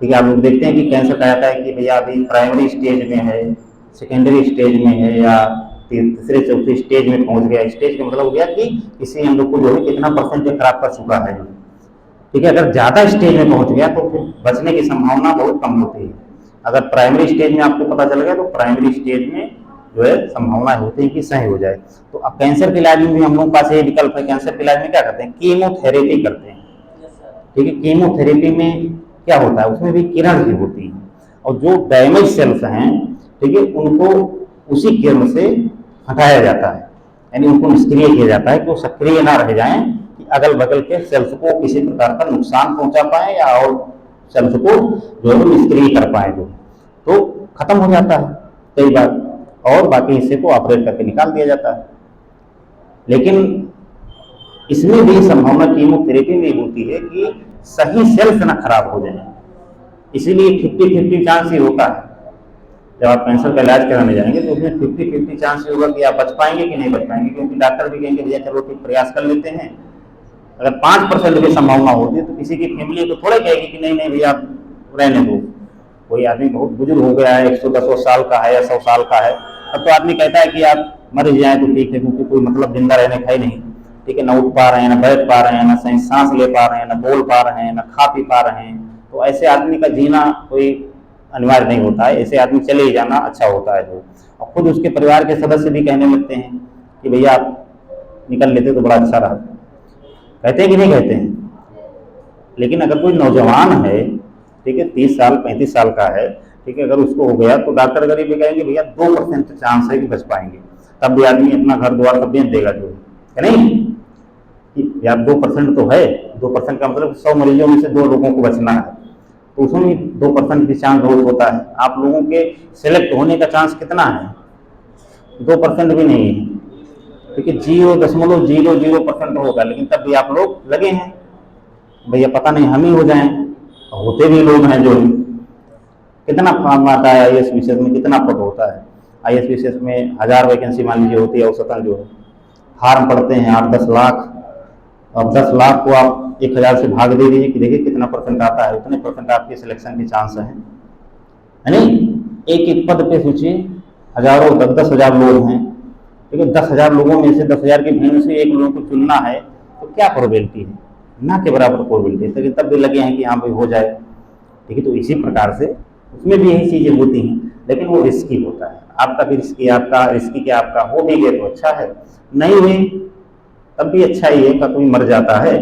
ठीक है, आप लोग देखते हैं कि कैंसर कहा जाता है कि भैया अभी प्राइमरी स्टेज में है, सेकेंडरी स्टेज में है, या तीसरे चौथे स्टेज में पहुंच गया। स्टेज का मतलब हो गया कि किसी अंग को जो है कितना परसेंट खराब कर चुका है। ठीक है, अगर ज्यादा स्टेज में पहुंच गया तो फिर बचने की संभावना बहुत कम होती है। अगर प्राइमरी स्टेज में आपको पता चल गया तो प्राइमरी स्टेज में जो है संभावना होती है कि सही हो जाए। तो अब कैंसर के इलाज में भी हम लोगों के पास ये विकल्प है। कैंसर के इलाज में क्या करते हैं, कीमोथेरेपी करते हैं। ठीक है, कीमोथेरेपी में क्या होता है, उसमें भी किरण भी होती है, और जो डैमेज सेल्स हैं, ठीक है, उनको उसी किरण से हटाया जाता है, यानी उनको निष्क्रिय किया जाता है कि वो सक्रिय ना रह जाएं, कि अगल बगल के सेल्स को किसी प्रकार का नुकसान पहुंचा पाए या और सेल्स को जो है निष्क्रिय कर पाए, जो तो खत्म हो जाता है कई बार, और बाकी हिस्से को ऑपरेट करके निकाल दिया जाता है। लेकिन इसमें भी संभावना कीमोथेरेपी में होती है कि सही सेल्स ना खराब हो जाए, इसीलिए 50-50 चांस ही होता है। जब आप कैंसर का इलाज कराने जाएंगे तो उसमें 50-50 चांस ही होगा कि आप बच पाएंगे कि नहीं बच पाएंगे, क्योंकि डॉक्टर भी कहेंगे भैया चलो ठीक प्रयास कर लेते हैं। अगर 5% की संभावना होती है तो किसी की फैमिली तो थोड़े कहेगी कि नहीं नहीं भैया आप रहने दो। कोई आदमी बहुत बुजुर्ग हो गया है, 110 साल का है या 100 साल का है, तब तो आदमी कहता है कि आप मर जाए तो ठीक है, क्योंकि कोई मतलब जिंदा रहने का ही नहीं। ठीक है, ना उठ पा रहे हैं, ना बैठ पा रहे हैं, ना सही सांस ले पा रहे हैं, ना बोल पा रहे हैं, ना खा पी पा रहे हैं, तो ऐसे आदमी का जीना कोई अनिवार्य नहीं होता है। ऐसे आदमी चले ही जाना अच्छा होता है। जो और खुद उसके परिवार के सदस्य भी कहने लगते हैं कि भैया आप निकल लेते तो बड़ा अच्छा रहा, कहते हैं कि नहीं कहते हैं। लेकिन अगर कोई नौजवान है, ठीक है, 30 साल 35 साल का है, ठीक है, अगर उसको हो गया तो डॉक्टर गरीब भी कहेंगे भैया 2% चांस है कि बच पाएंगे, तब भी आदमी अपना घर द्वार सब बेच देगा, जो है नहीं यार 2% तो है। 2% का मतलब 100 मरीजों में से 2 लोगों को बचना है, तो उसमें 2% की चांस बहुत होता है। आप लोगों के सिलेक्ट होने का चांस कितना है, 2% भी नहीं है, क्योंकि 0.00% होगा। लेकिन तब भी आप लोग लगे हैं भैया पता नहीं हम ही हो जाएं, होते भी लोग हैं। जो कितना फॉर्म आता है IAS विशेष में, कितना पद होता है IAS विशेष में, 1000 वैकेंसी मान लीजिए होती है औसतन, जो है फॉर्म पढ़ते हैं 8-10 लाख। अब 10 लाख को आप 1000 से भाग दे दीजिए कि देखिए कितना परसेंट आता है, उतने परसेंट आपके सिलेक्शन के चांस है नहीं। एक एक पद पे सोचिए हजारों 10,000 लोग हैं, ठीक है, 10,000 लोगों में से 10,000 की भीड़ से एक लोगों को चुनना है, तो क्या प्रोबेबिलिटी है, ना के बराबर प्रोबेबिलिटी है, लेकिन तब भी लगे हैं कि हाँ भाई हो जाए, ठीक है। तो इसी प्रकार से उसमें भी यही चीजें होती हैं, लेकिन वो रिस्की होता है, आपका भी रिस्की, आपका रिस्की क्या, आपका हो भी गए तो अच्छा है, नहीं हुई तब भी अच्छा ही है, का कोई मर जाता है,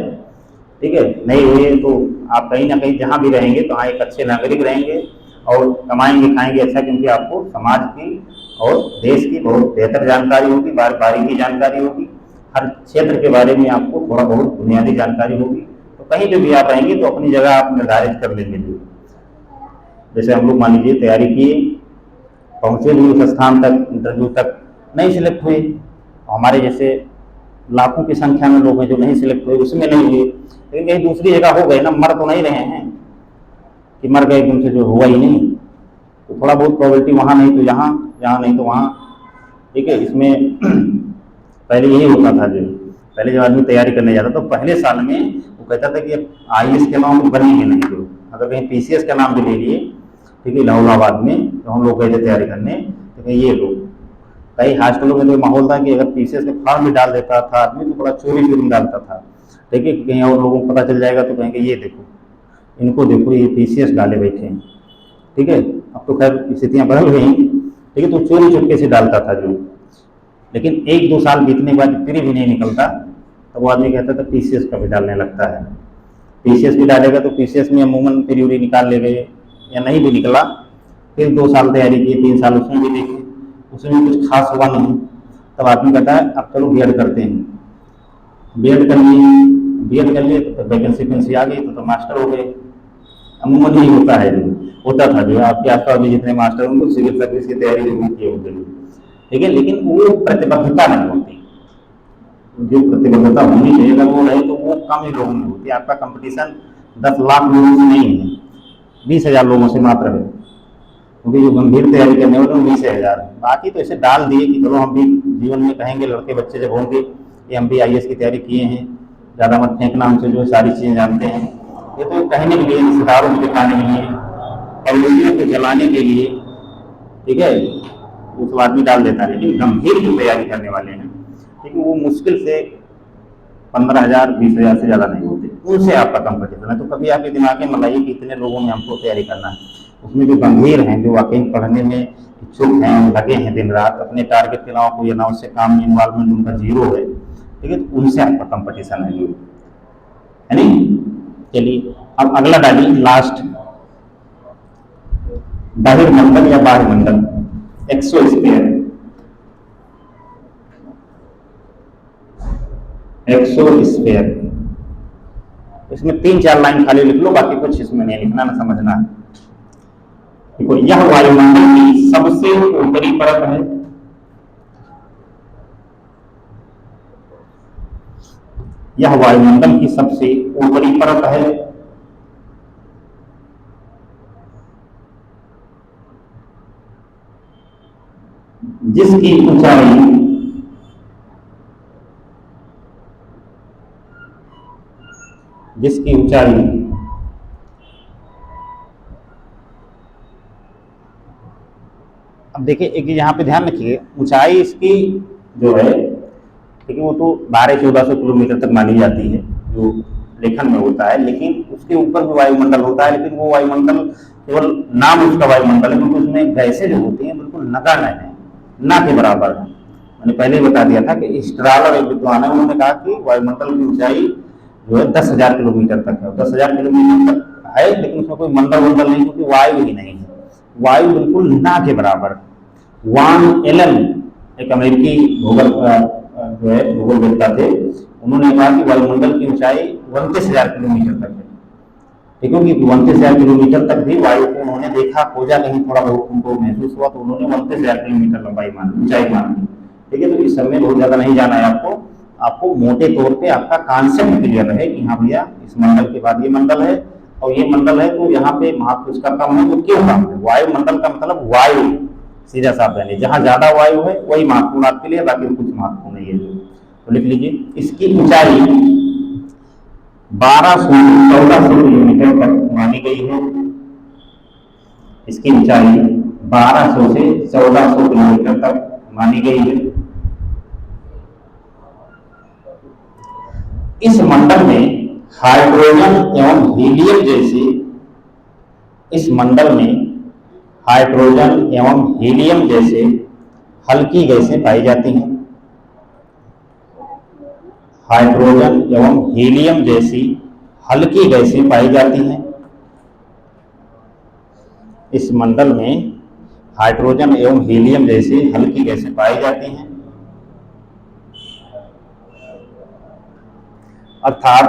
ठीक है। नहीं हुए तो आप कहीं ना कहीं जहाँ भी रहेंगे तो हाँ एक अच्छे नागरिक रहेंगे और कमाएंगे खाएंगे अच्छा, क्योंकि आपको समाज की और देश की बहुत बेहतर जानकारी होगी, बारीकी जानकारी होगी, हर क्षेत्र के बारे में आपको थोड़ा बहुत बुनियादी जानकारी होगी, तो कहीं पे भी आप रहेंगे तो अपनी जगह आप निर्धारित कर लेंगे। जैसे हम लोग मान लीजिए तैयारी किए, पहुंचे भी उस स्थान तक, इंटरव्यू तक नहीं सिलेक्ट हुए, हमारे जैसे लाखों की संख्या में लोग हैं जो नहीं सिलेक्ट हुए, उसमें नहीं हुए, लेकिन कहीं दूसरी जगह हो गए ना, मर तो नहीं रहे हैं कि मर गए एकदम से जो हुआ ही नहीं, तो थोड़ा बहुत प्रोबेबिलिटी वहाँ नहीं तो यहाँ, यहाँ नहीं तो वहाँ, ठीक है। इसमें पहले यही होता था, जो पहले जब आदमी तैयारी करने जाता तो पहले साल में वो कहता था कि IAS के नाम तो बनेंगे नहीं लोग, अगर कहीं PCS का नाम भी ले लिए, ठीक है, इलाहाबाद में तो हम लोग गए थे तैयारी करने, तो कहीं ये लोग कई हॉस्टलों में तो माहौल था कि अगर PCS का फॉर्म भी डाल देता था आदमी तो बड़ा चोरी चोरी डालता था, ठीक है, कहीं और लोगों को पता चल जाएगा तो कहेंगे ये देखो, इनको देखो, ये PCS डाले बैठे हैं, ठीक है। अब तो खैर स्थितियाँ बदल गई, ठीक है, तो चोरी चुपके से डालता था जो, लेकिन 1-2 साल बीतने के बाद फिर भी नहीं निकलता, तो वो आदमी कहता था PCS का भी डालने लगता है, PCS भी डालेगा तो PCS में अमूमन प्री निकाल ले गए या नहीं भी निकला, फिर 2 साल तैयारी की, 3 साल उसमें भी देखे, उसमें कुछ खास हुआ नहीं, तब आदमी कहता है अब चलो B.Ed करते हैं, B.Ed कर लिए, B.Ed कर लिए तो वैकेंसी आ गई तो मास्टर हो गए। अमूमन यही होता है, होता था जो आपके आसपास भी जितने मास्टर होंगे सिविल सर्विस की तैयारी जो की होगी, ठीक है, लेकिन वो प्रतिबद्धता नहीं होती, जो प्रतिबद्धता होनी चाहिए अगर वो रहे तो वो कम ही लोगों में होती है। आपका कंपटीशन 10 लाख लोगों से नहीं है, 20,000 लोगों से मात्र है, क्योंकि जो गंभीर तैयारी करने वाले 20,000 है, बाकी तो ऐसे डाल दिए कि चलो हम भी जीवन में कहेंगे, लड़के बच्चे जब होंगे कि हम भी IAS की तैयारी किए हैं, ज़्यादा मत फेंकना हमसे, जो सारी चीज़ें जानते हैं, ये तो कहने के लिए, रिश्तेदारों को दिखाने के लिए, कम्युनिटियों को जलाने के लिए, ठीक है, वो तो आदमी डाल देता है। लेकिन गंभीर जो तैयारी करने वाले हैं, ठीक है, वो मुश्किल से 15,000 20,000 से ज़्यादा नहीं होते, उनसे आपका कंपटीशन है। तो कभी आपके दिमाग में मत आइए कि इतने लोगों में हमको तैयारी करना है, उसमें जो गंभीर हैं, जो वाकई पढ़ने में इच्छुक हैं, लगे हैं दिन रात, अपने टारगेट के अलावा कोई अनावश्यक काम में इन्वॉल्वमेंट उनका जीरो है, ठीक है, तो उनसे आपका कंपटीशन है नहीं। चलिए अब अगला डालिए, लास्ट, बहिर्मंडल या बाह्यमंडल, एक्सोस्फीयर, एक्सोस्फीयर, इसमें 3-4 लाइन खाली लिख लो, बाकी कुछ इसमें नहीं लिखना, ना समझना है। देखो, यह वायुमंडल की सबसे ऊपरी परत है, यह वायुमंडल की सबसे ऊपरी परत है, जिसकी ऊंचाई अब देखिए, एक यहाँ पे ध्यान रखिए, ऊंचाई इसकी जो है, ठीक है, वो तो 1200-1400 किलोमीटर तक मानी जाती है जो लेखन में होता है, लेकिन उसके ऊपर जो वायुमंडल होता है, लेकिन वो वायुमंडल केवल नाम उसका वायुमंडल है, क्योंकि उसमें गैसें जो होती हैं बिल्कुल नगण्य है, ना के बराबर है। मैंने पहले ही बता दिया था कि स्ट्रालर एक विद्वान है, उन्होंने कहा कि वायुमंडल की ऊंचाई जो है 10,000 किलोमीटर तक है, 10,000 किलोमीटर तक है, लेकिन उसमें कोई मंडल वंडल नहीं, क्योंकि वायु ही नहीं है, वायु बिल्कुल ना के बराबर। वान एलन एक अमेरिकी भूगोल जो है भूगोलवेत्ता थे, उन्होंने कहा कि वायुमंडल की ऊंचाई 29,000 किलोमीटर तक है, ठीक है, क्योंकि 29,000 किलोमीटर तक भी वायु को उन्होंने देखा, खोजा, कहीं थोड़ा बहुत उनको महसूस हुआ, तो उन्होंने 29,000 किलोमीटर लंबाई मानी, ऊंचाई मानी, ठीक है। तो इस समय बहुत ज्यादा नहीं जाना है आपको मोटे तौर पे आपका कॉन्सेप्ट क्लियर रहे कि हाँ भैया इस मंडल के बाद ये मंडल है और ये मंडल है, तो यहाँ पे महत्व इसका कम है, तो क्यों कम है? वायुमंडल का मतलब वायु, सीधा साफ यानी जहाँ ज्यादा वायु है वही महत्वपूर्ण आपके लिए, बाकी कुछ महत्वपूर्ण नहीं है। तो लिख लीजिए, इसकी ऊंचाई 1200 से 1400 किलोमीटर तक मानी गई है। इसकी ऊंचाई 1200 से 1400 किलोमीटर तक मानी गई है। इस मंडल में हाइड्रोजन एवं हीलियम जैसे इस मंडल में हाइड्रोजन एवं हीलियम जैसे हल्की गैसें पाई जाती हैं। हाइड्रोजन एवं हीलियम जैसी हल्की गैसें पाई जाती हैं। इस मंडल में हाइड्रोजन एवं हीलियम जैसी हल्की गैसें पाई जाती हैं। अर्थात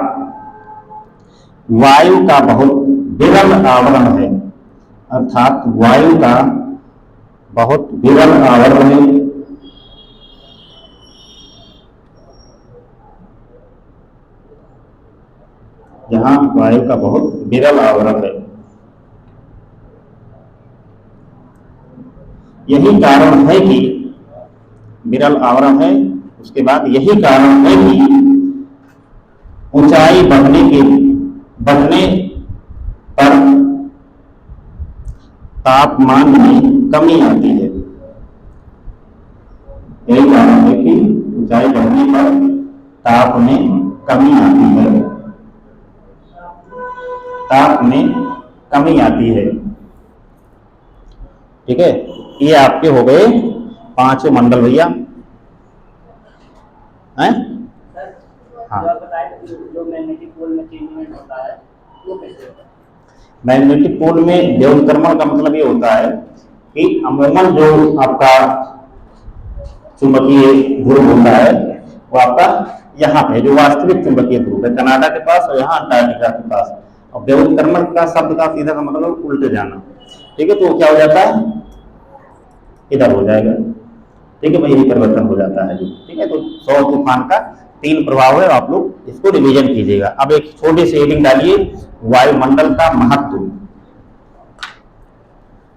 वायु का बहुत विरल आवरण है। अर्थात वायु का बहुत विरल आवरण है। जहां वायु का बहुत विरल आवरण है। यही कारण है कि विरल आवरण है। उसके बाद यही कारण है कि ऊंचाई बढ़ने पर तापमान में कमी आती है। यही कारण है कि ऊंचाई बढ़ने पर ताप में कमी आती है। ताप में कमी आती है। ठीक है, ये आपके हो गए 5 मंडल भैया हैं। हाँ, जो मैग्नेटिक पोल में चेंजमेंट होता है वो कैसे होता है? मैग्नेटिक पोल में व्युत्क्रमण का मतलब ये होता है कि अमूमन जो आपका चुंबकीय ध्रुव होता है वो आपका यहाँ पे जो वास्तविक चुंबकीय ध्रुव है कनाडा के पास और यहाँ अंटार्कटिका के पास। और व्युत्क्रमण का शब्द का सीधा मतलब उल्टे जाना। ठीक है, तो क्या हो जाता है, इधर हो जाएगा। ठीक है भाई, यही परिवर्तन हो जाता है। ठीक है, तो सौर तूफान का 3 प्रभाव है। आप लोग इसको रिवीजन कीजिएगा। अब एक छोटी सी हेडिंग डालिए, वायुमंडल का महत्व।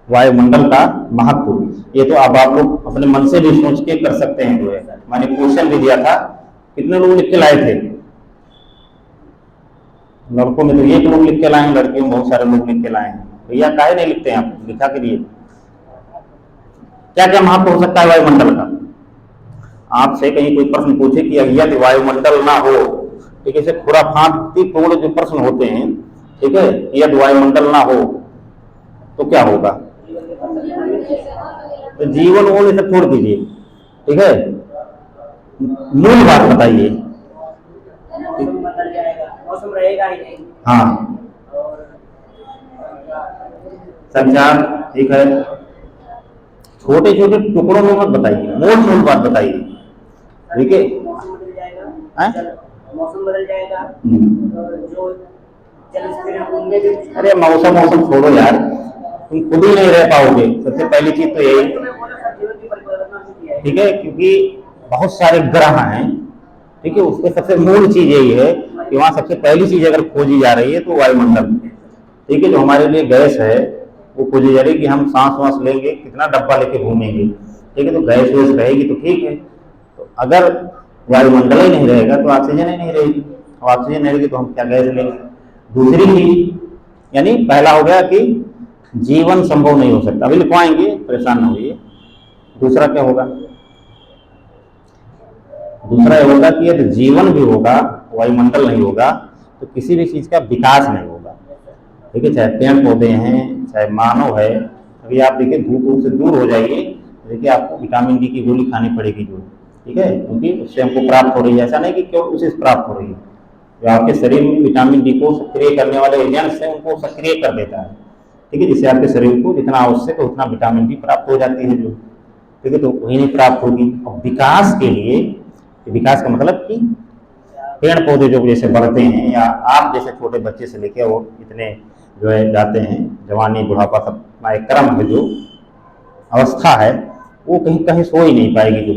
वायुमंडल का महत्व ये तो अब आप लोग अपने मन से भी सोच के कर सकते हैं। जो है मैंने क्वेश्चन भी दिया था, कितने लोग लिख के लाए थे? लड़कों में तो 1 लोग लिख के लाए हैं, लड़कियों में बहुत सारे लोग लिख के लाए हैं। भैया काहे नहीं लिखते हैं आप? लिखा के लिए क्या क्या महत्व हो सकता है वायुमंडल का? आपसे कहीं कोई प्रश्न पूछे कि यदि वायुमंडल ना हो, ठीक है, खुराफाती पूर्ण जो प्रश्न होते हैं, ठीक है, यदि वायुमंडल ना हो तो क्या होगा? तो जीवन वो इसे छोड़ दीजिए। ठीक है, मूल बात बताइए। मौसम रहेगा ही नहीं। हाँ, संचार ठीक है। छोटे छोटे टुकड़ों में मत बताइए, मूल बात बताइए। ठीक है, मौसम बदल जाएगा। जो जल स्तर उनमें भी अरे मौसम छोड़ो यार, तुम खुद ही नहीं रह पाओगे। सबसे पहली चीज तो यही, ठीक है, क्योंकि बहुत सारे ग्रह हैं। ठीक है, उसके सबसे मूल चीज यही है कि वहां सबसे पहली चीज अगर खोजी जा रही है तो वायुमंडल। ठीक है, जो हमारे लिए गैस है वो खोजी जा रही है कि हम सांस लेंगे, कितना डब्बा लेके घूमेंगे। ठीक है, तो गैस वैस रहेगी तो ठीक है। तो अगर वायुमंडल ही नहीं रहेगा तो ऑक्सीजन ही नहीं रहेगी, और ऑक्सीजन नहीं रहेगी तो हम क्या गैस लेंगे? दूसरी चीज, यानी पहला हो गया कि जीवन संभव नहीं हो सकता। अभी लिखवाएंगे, परेशान न होइए। दूसरा क्या होगा? दूसरा ये होगा कि यदि जीवन भी होगा, वायुमंडल नहीं होगा, तो किसी भी चीज का विकास नहीं होगा। ठीक है, चाहे पेड़ पौधे हैं, चाहे मानव है। अभी आप देखिए, धूप से दूर हो जाइए, देखिए आपको विटामिन डी की गोली खानी पड़ेगी जो। ठीक है, क्योंकि उससे हमको प्राप्त हो रही है। ऐसा नहीं कि क्यों उसे प्राप्त हो रही है, जो आपके शरीर में विटामिन डी को सक्रिय करने वाले एजेंट्स हैं उनको सक्रिय कर देता है। ठीक है, जिससे आपके शरीर को जितना आवश्यक है उतना विटामिन डी प्राप्त हो जाती है जो। ठीक है, तो वही नहीं प्राप्त होगी। और विकास के लिए, विकास का मतलब कि पेड़ पौधे जो जैसे बढ़ते हैं, या आप जैसे छोटे बच्चे से लेकर वो इतने जो है जाते हैं, जवानी बुढ़ापा सब अपना एक क्रम है, जो अवस्था है वो कहीं कहीं सो ही नहीं पाएगी जो,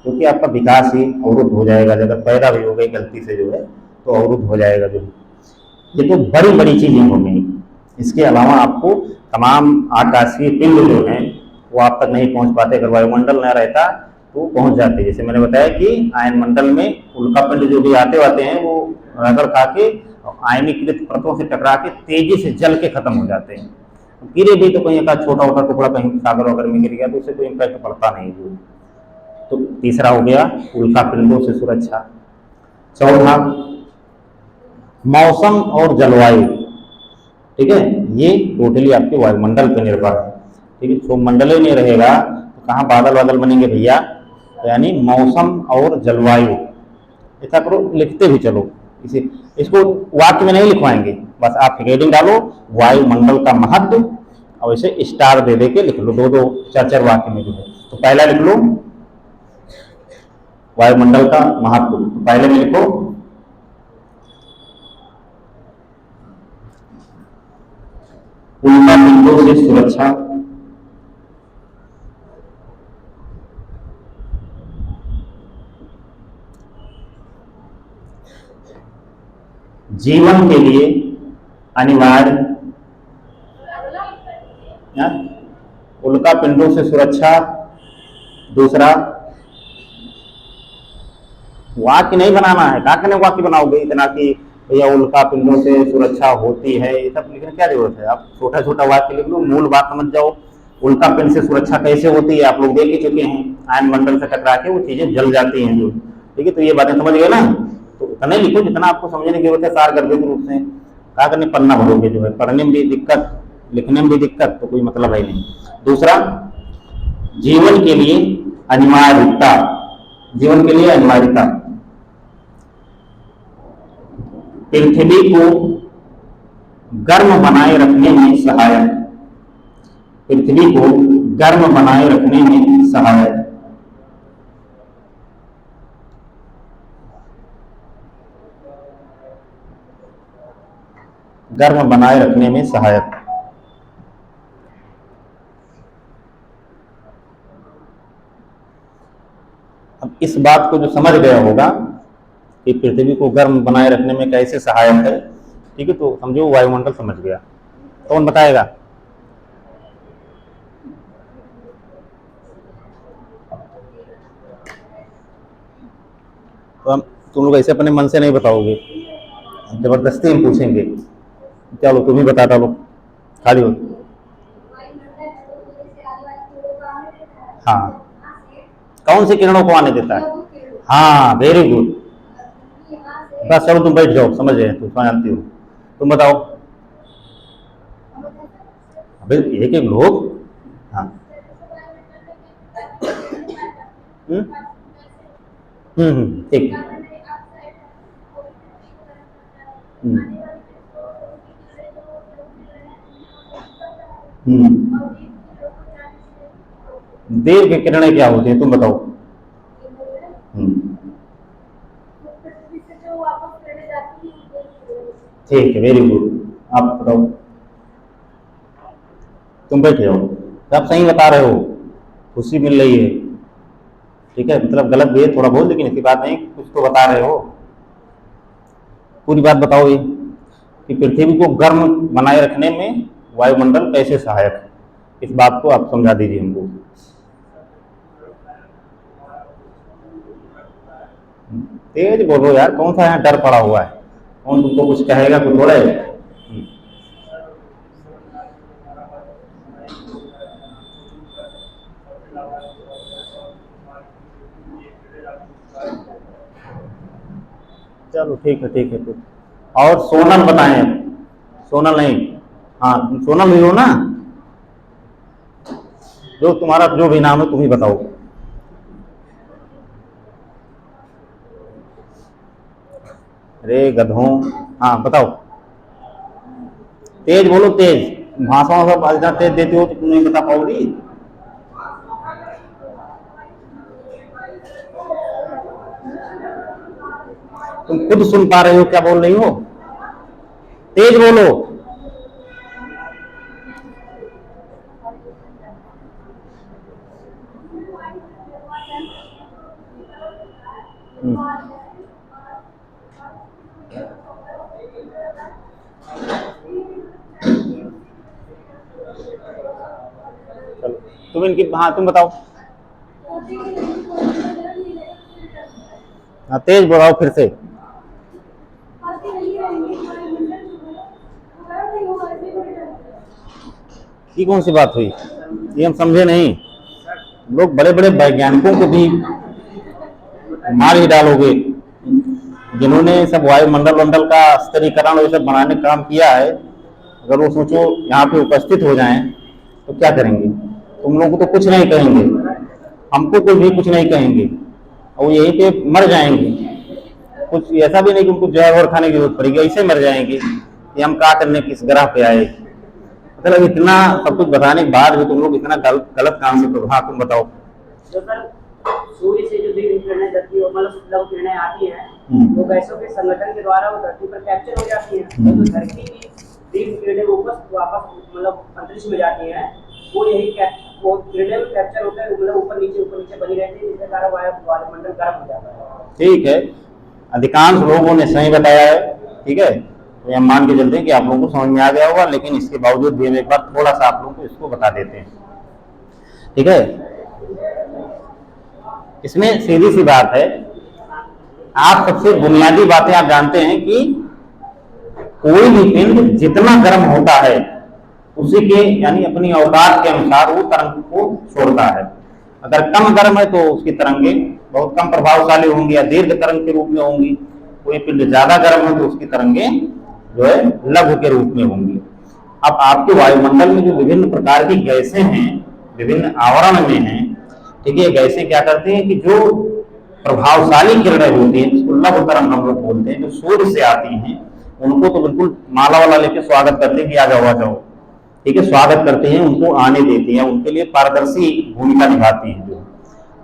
क्योंकि आपका विकास ही अवरुद्ध हो जाएगा। अगर पैदा भी हो गई गलती से जो है तो अवरुद्ध हो जाएगा जो। ये तो बड़ी बड़ी चीजें हो गई। इसके अलावा आपको तमाम आकाशीय पिंड जो हैं वो आप तक नहीं पहुंच पाते। अगर वायुमंडल न रहता तो पहुंच जाते। जैसे मैंने बताया कि आयन मंडल में उल्का पिंड जो भी आते हैं वो रगड़ खा के और आयनीकृत परतों से टकरा के तेजी से जल के खत्म हो जाते हैं। गिरे भी तो कहीं का छोटा मोटा टुकड़ा कहीं सागर वगैरह में गिर गया तो उससे कोई इम्पैक्ट पड़ता नहीं है। तो तीसरा हो गया उल्का पिंडों से सुरक्षा। चौथा मौसम और जलवायु, ठीक है, ये टोटली आपके वायुमंडल पर निर्भर है, ठीक है। तो मंडल ही नहीं रहेगा तो कहाँ बादल वादल बनेंगे भैया। यानी मौसम और जलवायु, ऐसा करो लिखते भी चलो, इसे इसको वाक्य में नहीं लिखवाएंगे, बस आप हेडिंग डालो वायुमंडल का महत्व और इसे स्टार दे दे के लिख लो, दो दो चार चार वाक्य में जो है। तो पहला लिख लो वायुमंडल का महत्व, तो पहले में लिखो उल्का पिंडों से सुरक्षा। जीवन के लिए अनिवार्य, उल्का पिंडों से सुरक्षा। दूसरा वाक्य नहीं बनाना है, क्या करने वाक्य बनाओगे इतना कि भैया उल्का पिंडों से सुरक्षा होती है, ये सब लिखने क्या जरूरत है। आप छोटा छोटा वाक्य लिख लो, मूल बात समझ जाओ। उल्का पिंड से सुरक्षा कैसे होती है आप लोग देख ही चुके हैं, आयन मंडल से टकरा के वो चीजें जल जाती हैं जो, ठीक है। तो ये बातें समझ गए ना, तो उतना लिखो जितना आपको समझने की जरूरत है सार गर्भित रूप से। क्या करने पन्ना भरोगे जो है, पढ़ने में भी दिक्कत लिखने में भी दिक्कत, तो कोई मतलब है नहीं। दूसरा जीवन के लिए अनिवार्यता, जीवन के लिए अनिवार्यता, पृथ्वी को गर्म बनाए रखने में सहायक, पृथ्वी को गर्म बनाए रखने में सहायक। गर्म बनाए रखने में सहायक। अब इस बात को जो समझ गया होगा कि पृथ्वी को गर्म बनाए रखने में कैसे सहायक है, ठीक है, तो समझो वायुमंडल समझ गया। कौन बताएगा? तो हम तुम लोग ऐसे अपने मन से नहीं बताओगे, जबरदस्ती हम पूछेंगे। चलो तुम ही बता डालो, खाली हो। हाँ, कौन सी किरणों को आने देता है? हाँ वेरी गुड, बस चलो तुम बैठ जाओ, समझ गए, तुम जानती हो। तुम बताओ। अबे एक एक लोग। हाँ ठीक। देव की किरणें क्या होती है तुम बताओ। ठीक है, वेरी गुड। आप बताओ, तुम बैठ जाओ। आप सही बता रहे हो, खुशी मिल रही है, ठीक है, मतलब गलत भी है थोड़ा बहुत, लेकिन ऐसी बात नहीं, कुछ तो बता रहे हो। पूरी बात बताओ ये कि पृथ्वी को गर्म बनाए रखने में वायुमंडल कैसे सहायक है, इस बात को आप समझा दीजिए हमको। तेज बोलो यार, कौन सा यहाँ डर पड़ा हुआ है, कौन तुमको कुछ कहेगा कुछ थोड़ा है। चलो ठीक है ठीक है, तो और सोनल बताएं। सोनल नहीं, हाँ तुम सोनल ही हो ना, जो तुम्हारा जो भी नाम है तुम ही बताओ। अरे गधों, हाँ बताओ, तेज बोलो तेज, भाषा सब इतना तेज देते हो तो तुम नहीं बता पाओगी। तुम खुद सुन पा रहे हो क्या बोल रही हो? तेज बोलो। चलो तुम इनकी, हाँ तुम बताओ। हाँ तेज बोलाओ फिर से। ये कौन सी बात हुई? ये हम समझे नहीं। लोग बड़े बड़े वैज्ञानिकों को भी मार ही डालोगे, जिन्होंने सब वायुमंडल मंडल का स्तरीकरण और ये सब बनाने का काम किया है। अगर वो सोचो यहाँ पे उपस्थित हो जाएं तो क्या करेंगे? तुम लोगों को तो कुछ नहीं कहेंगे, हमको कोई भी कुछ नहीं कहेंगे, और वो यहीं पे मर जाएंगे। कुछ ऐसा भी नहीं कि उनको जहर और खाने की जरूरत पड़ेगी, ऐसे मर जाएंगे कि हम क्या करने किस ग्रह पे आए। मतलब इतना सब कुछ बताने के बाद भी तुम लोग इतना गलत काम से करो। हाँ तुम बताओ। जो सर सूर्य से जो भी किरणें धरती और मतलब लघु किरणें आती हैं, वो गैसों के संगठन के द्वारा वो धरती पर कैप्चर हो जाती हैं। तो धरती की दीर्घ किरणें वापस मतलब अंतरिक्ष में जाती हैं, वो वो किरणें कैप्चर होकर मतलब ऊपर नीचे बनी रहती है, जिसके कारण वायुमंडल गर्म हो जाता है। ठीक है, अधिकांश लोगों ने सही बताया है। ठीक है, तो हम मान के चलते हैं कि आप लोगों को समझ में आ गया होगा, लेकिन इसके बावजूद भी हम एक बार थोड़ा सा आप लोगों को इसको बता देते हैं। ठीक है, इसमें सीधी सी बात है, आप सबसे बुनियादी बातें आप जानते हैं कि कोई भी पिंड जितना गर्म होता है उसी के यानी अपनी औकात के अनुसार वो तरंग को छोड़ता है। अगर कम गर्म है तो उसकी तरंगे बहुत कम प्रभावशाली होंगी या दीर्घ तरंग के रूप में होंगी। कोई पिंड ज्यादा गर्म है तो उसकी तरंगे जो है लघु के रूप में होंगी। अब आपके वायुमंडल में जो विभिन्न प्रकार की गैसें हैं, विभिन्न आवरण में हैं, ठीक है, गैसें क्या करती हैं कि जो प्रभावशाली किरणें होती हैं, जिसको लघु तरंग हम लोग बोलते हैं, जो सूर्य से आती हैं, उनको तो बिल्कुल माला वाला लेके स्वागत करते हैं कि आ जाओ आ जाओ। ठीक है, स्वागत करते हैं, उनको आने देते हैं, उनके लिए पारदर्शी भूमिका निभाती है जो।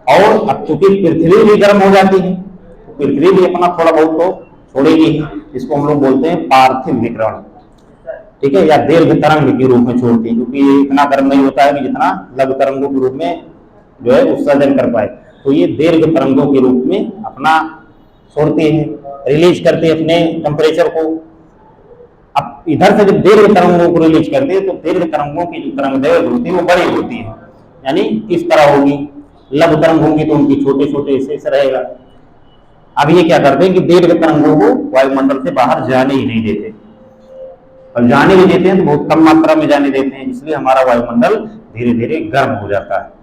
और अब चूंकि पृथ्वी भी गर्म हो जाती है तो पृथ्वी भी अपना थोड़ा बहुत तो छोड़ेगी, इसको हम लोग बोलते हैं पार्थिव विकिरण। ठीक है, या दीर्घ तरंग के रूप में छोड़ती है, क्योंकि ये इतना गर्म नहीं होता है कि जितना लघु तरंगों के रूप में जो है उत्सर्जन कर पाए। तो ये दीर्घ तरंगों के रूप में अपना छोड़ती है, रिलीज करते हैं अपने टेम्परेचर को। अब इधर से जब दीर्घ तरंगों को रिलीज करते हैं तो दीर्घ तरंगों की जो तरंग दैर्घ्य होती है वो बड़ी होती है, यानी किस तरह होगी, लघु तरंग होंगी तो उनकी छोटे छोटे ऐसे रहेगा। अब ये क्या करते हैं कि दीर्घ तरंगों को वायुमंडल से बाहर जाने ही नहीं देते, और जाने भी देते हैं तो बहुत कम मात्रा में जाने देते हैं, इसलिए हमारा वायुमंडल धीरे धीरे गर्म हो जाता है।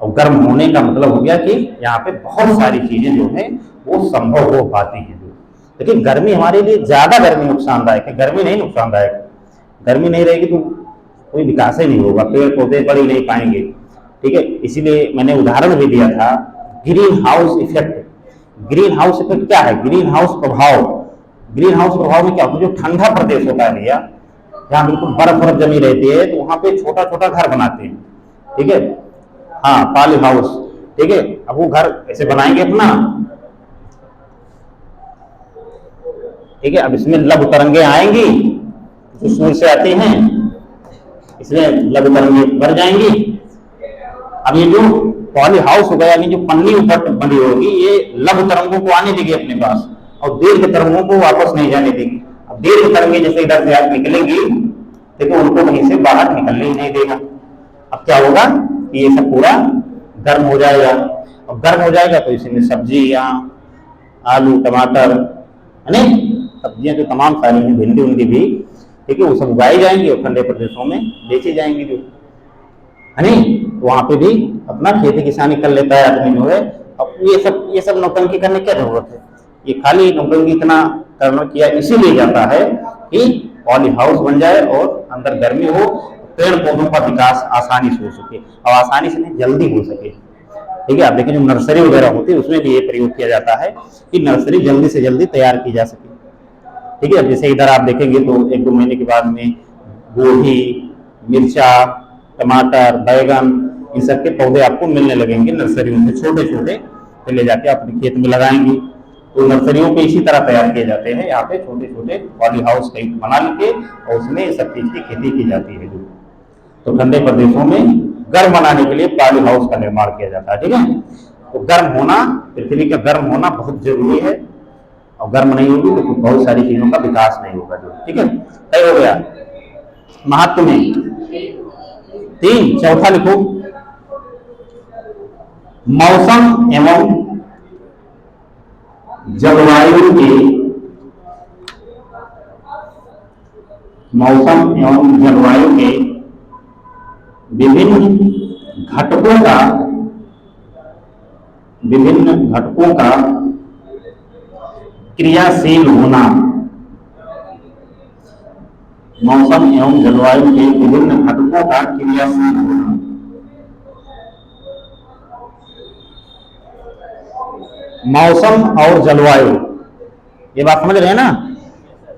और गर्म होने का मतलब हो गया कि यहाँ पे बहुत सारी चीजें जो है वो संभव हो पाती हैं। लेकिन गर्मी हमारे लिए ज्यादा गर्मी नुकसानदायक है, गर्मी नहीं नुकसानदायक। गर्मी नहीं रहेगी तो कोई विकास ही नहीं होगा, पेड़ पौधे बढ़ ही नहीं पाएंगे। ठीक है, इसीलिए मैंने उदाहरण भी दिया था green house effect. Green house effect क्या है? ग्रीन हाउस प्रभाव। ग्रीन हाउस प्रभाव में क्या होता है, जो ठंडा प्रदेश होता है भैया, जहाँ बिल्कुल बर्फ जमी रहती है, तो वहां पे छोटा छोटा घर बनाते हैं। ठीक है, हाँ, पॉली हाउस। ठीक है, अब वो घर ऐसे बनाएंगे अपना। ठीक है, अब इसमें लघु तरंगे आएंगी जो सूर्य से आती हैं, इसमें लघु तरंगे बढ़ जाएंगी। अब ये जो पॉली हाउस होगा यानी जो पन्नी ऊपर बनी होगी, ये लघु तरंगों को आने देगी अपने पास और दीर्घ तरंगों को वापस नहीं जाने देगी। अब दीर्घ तरंगे जैसे इधर से निकलेंगी, देखो उनको कहीं से बाहर निकलने ही नहीं देगा। अब क्या होगा कि ये सब पूरा गर्म हो जाएगा, और गर्म हो जाएगा तो इसमें सब्जियां, आलू, टमाटर, है सब्जियां जो तमाम सारी हैं, भिंडी उंडी भी, ठीक है, वो सब उगाई जाएंगी और ठंडे प्रदेशों में बेची जाएंगी जो, है नहीं। तो वहां पे भी अपना खेती किसानी कर लेता है आदमी जो है। अब ये सब नौटंकी करने की क्या जरूरत है? ये खाली नौटंकी इतना करना किया इसीलिए जाता है कि पॉली हाउस बन जाए और अंदर गर्मी हो, पेड़ पौधों का विकास आसानी से हो सके, और आसानी से नहीं जल्दी हो सके। ठीक है, आप देखें जो नर्सरी वगैरह होती है उसमें भी ये प्रयोग किया जाता है कि नर्सरी जल्दी से जल्दी तैयार की जा सके। ठीक है, जैसे इधर आप देखेंगे तो 1-2 महीने के बाद में गोभी, मिर्चा, टमाटर, बैगन, इन सब के पौधे आपको मिलने लगेंगे नर्सरियों से, छोटे छोटे, तो ले जाके अपने खेत में लगाएंगे। तो नर्सरियों पे इसी तरह तैयार किए जाते हैं, यहाँ पे छोटे छोटे पॉली हाउस कहीं बना के और उसमें सब चीज की खेती की जाती है। तो ठंडे प्रदेशों में गर्म बनाने के लिए पॉली हाउस का निर्माण किया जाता है। ठीक है, तो गर्म होना, पृथ्वी का गर्म होना बहुत जरूरी है, और गर्म नहीं होगी तो बहुत सारी चीजों का विकास नहीं होगा जो। ठीक है, तय हो गया। महत्व में 3, चौथा लिखो, मौसम एवं जलवायु के, मौसम एवं जलवायु के विभिन्न घटकों का क्रियाशील होना, मौसम एवं जलवायु के विभिन्न घटकों का क्रियाशील होना। मौसम और जलवायु, ये बात समझ रहे हैं ना।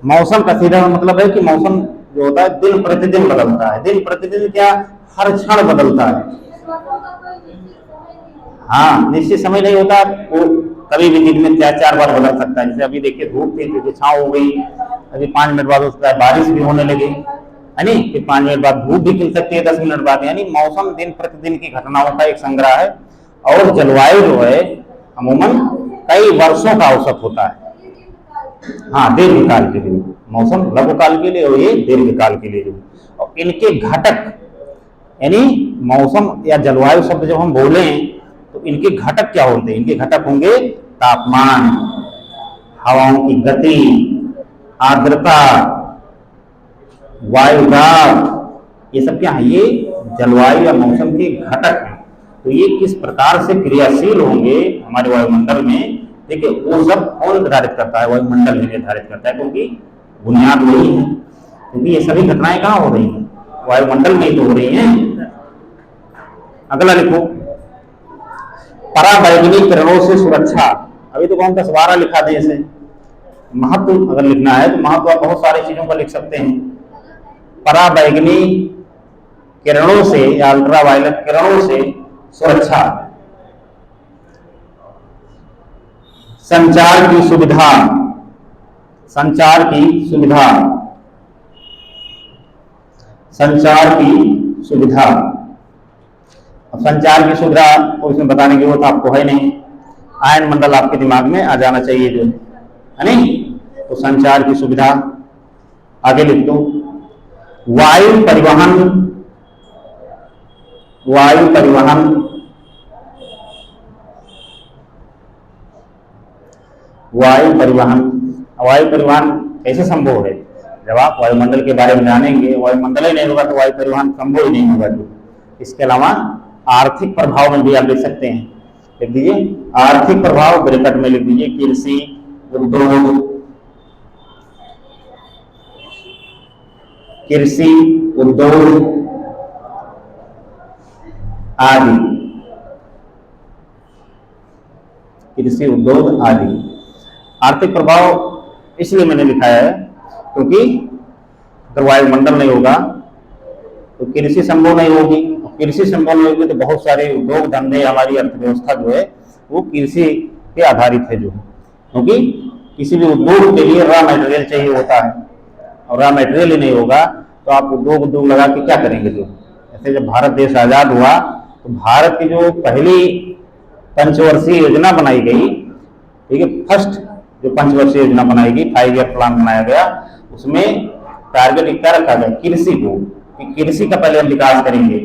मौसम का सीधा मतलब है कि मौसम जो होता है दिन प्रतिदिन बदलता है। दिन प्रतिदिन क्या, हर क्षण बदलता है। हाँ, निश्चित समय नहीं होता, वो कभी भी दिन में 4 बार बदल सकता है। जैसे अभी देखिए धूप थी तो छांव हो गई, अभी 5 मिनट बाद हो सकता है बारिश भी होने लगी, है नहीं, फिर 5 मिनट बाद धूप भी खिल सकती है 10 मिनट बाद। यानी मौसम दिन प्रतिदिन की घटनाओं का एक संग्रह है। और जलवायु जो है अमूमन कई वर्षों का औसत होता है। हाँ, दीर्घकाल के लिए। मौसम लघुकाल के लिए और ये दीर्घकाल के लिए। और इनके घटक, यानी मौसम या जलवायु शब्द जब हम बोले तो इनके घटक क्या होते हैं? इनके घटक होंगे तापमान, हवाओं की गति, आर्द्रता, वायुदाब, ये सब क्या है? ये जलवायु या मौसम के घटक हैं। तो ये किस प्रकार से क्रियाशील होंगे हमारे वायुमंडल में, देखिए वो सब कौन निर्धारित करता है? वायुमंडल ही निर्धारित करता है, क्योंकि बुनियाद वही है। क्योंकि ये सभी घटनाएं कहाँ हो रही हैं? वायुमंडल में तो हो रही हैं। अगला लिखो, पराबैंगनी किरणों से सुरक्षा। अभी तो कौन 10-12 लिखा दें इसे। महत्व अगर लिखना है तो महत्व आप बहुत सारी चीजों का लिख सकते हैं। पराबैंगनी किरणों से या अल्ट्रावायलेट किरणों से सुरक्षा, संचार की सुविधा, संचार की सुविधा, संचार की सुविधा। अब संचार की सुविधा को इसमें बताने की जरूरत आपको है नहीं, आयन मंडल आपके दिमाग में आ जाना चाहिए जो है नहीं। तो संचार की सुविधा, आगे लिख दो, वायु परिवहन, वायु परिवहन, वायु परिवहन। वायु परिवहन कैसे संभव है? जब आप वायुमंडल के बारे में जानेंगे, वायुमंडल ही नहीं होगा तो वायु परिवहन संभव ही नहीं होगा। इसके अलावा आर्थिक प्रभाव में भी आप लिख सकते हैं। लिख दीजिए आर्थिक प्रभाव, ब्रैकेट में लिख दीजिए कृषि, उद्योग, कृषि, उद्योग आदि, कृषि उद्योग आदि। आर्थिक प्रभाव इसलिए मैंने लिखा है क्योंकि अगर वायुमंडल नहीं होगा तो कृषि संभव नहीं होगी। कृषि संभव नहीं होगी तो बहुत सारे उद्योग धंधे, हमारी अर्थव्यवस्था जो है वो कृषि पे आधारित है जो, क्योंकि किसी भी उद्योग के लिए रॉ मटेरियल चाहिए होता है, और रॉ मटेरियल ही नहीं होगा तो आप उद्योग लगा के क्या करेंगे? जो जैसे जब भारत देश आजाद हुआ तो भारत की जो पहली पंचवर्षीय योजना बनाई गई, ठीक है, फर्स्ट जो पंचवर्षीय योजना बनाई गई, 5 ईयर प्लान बनाया गया, उसमें टारगेट क्या रखा गया? कृषि को, कि कृषि का पहले हम विकास करेंगे।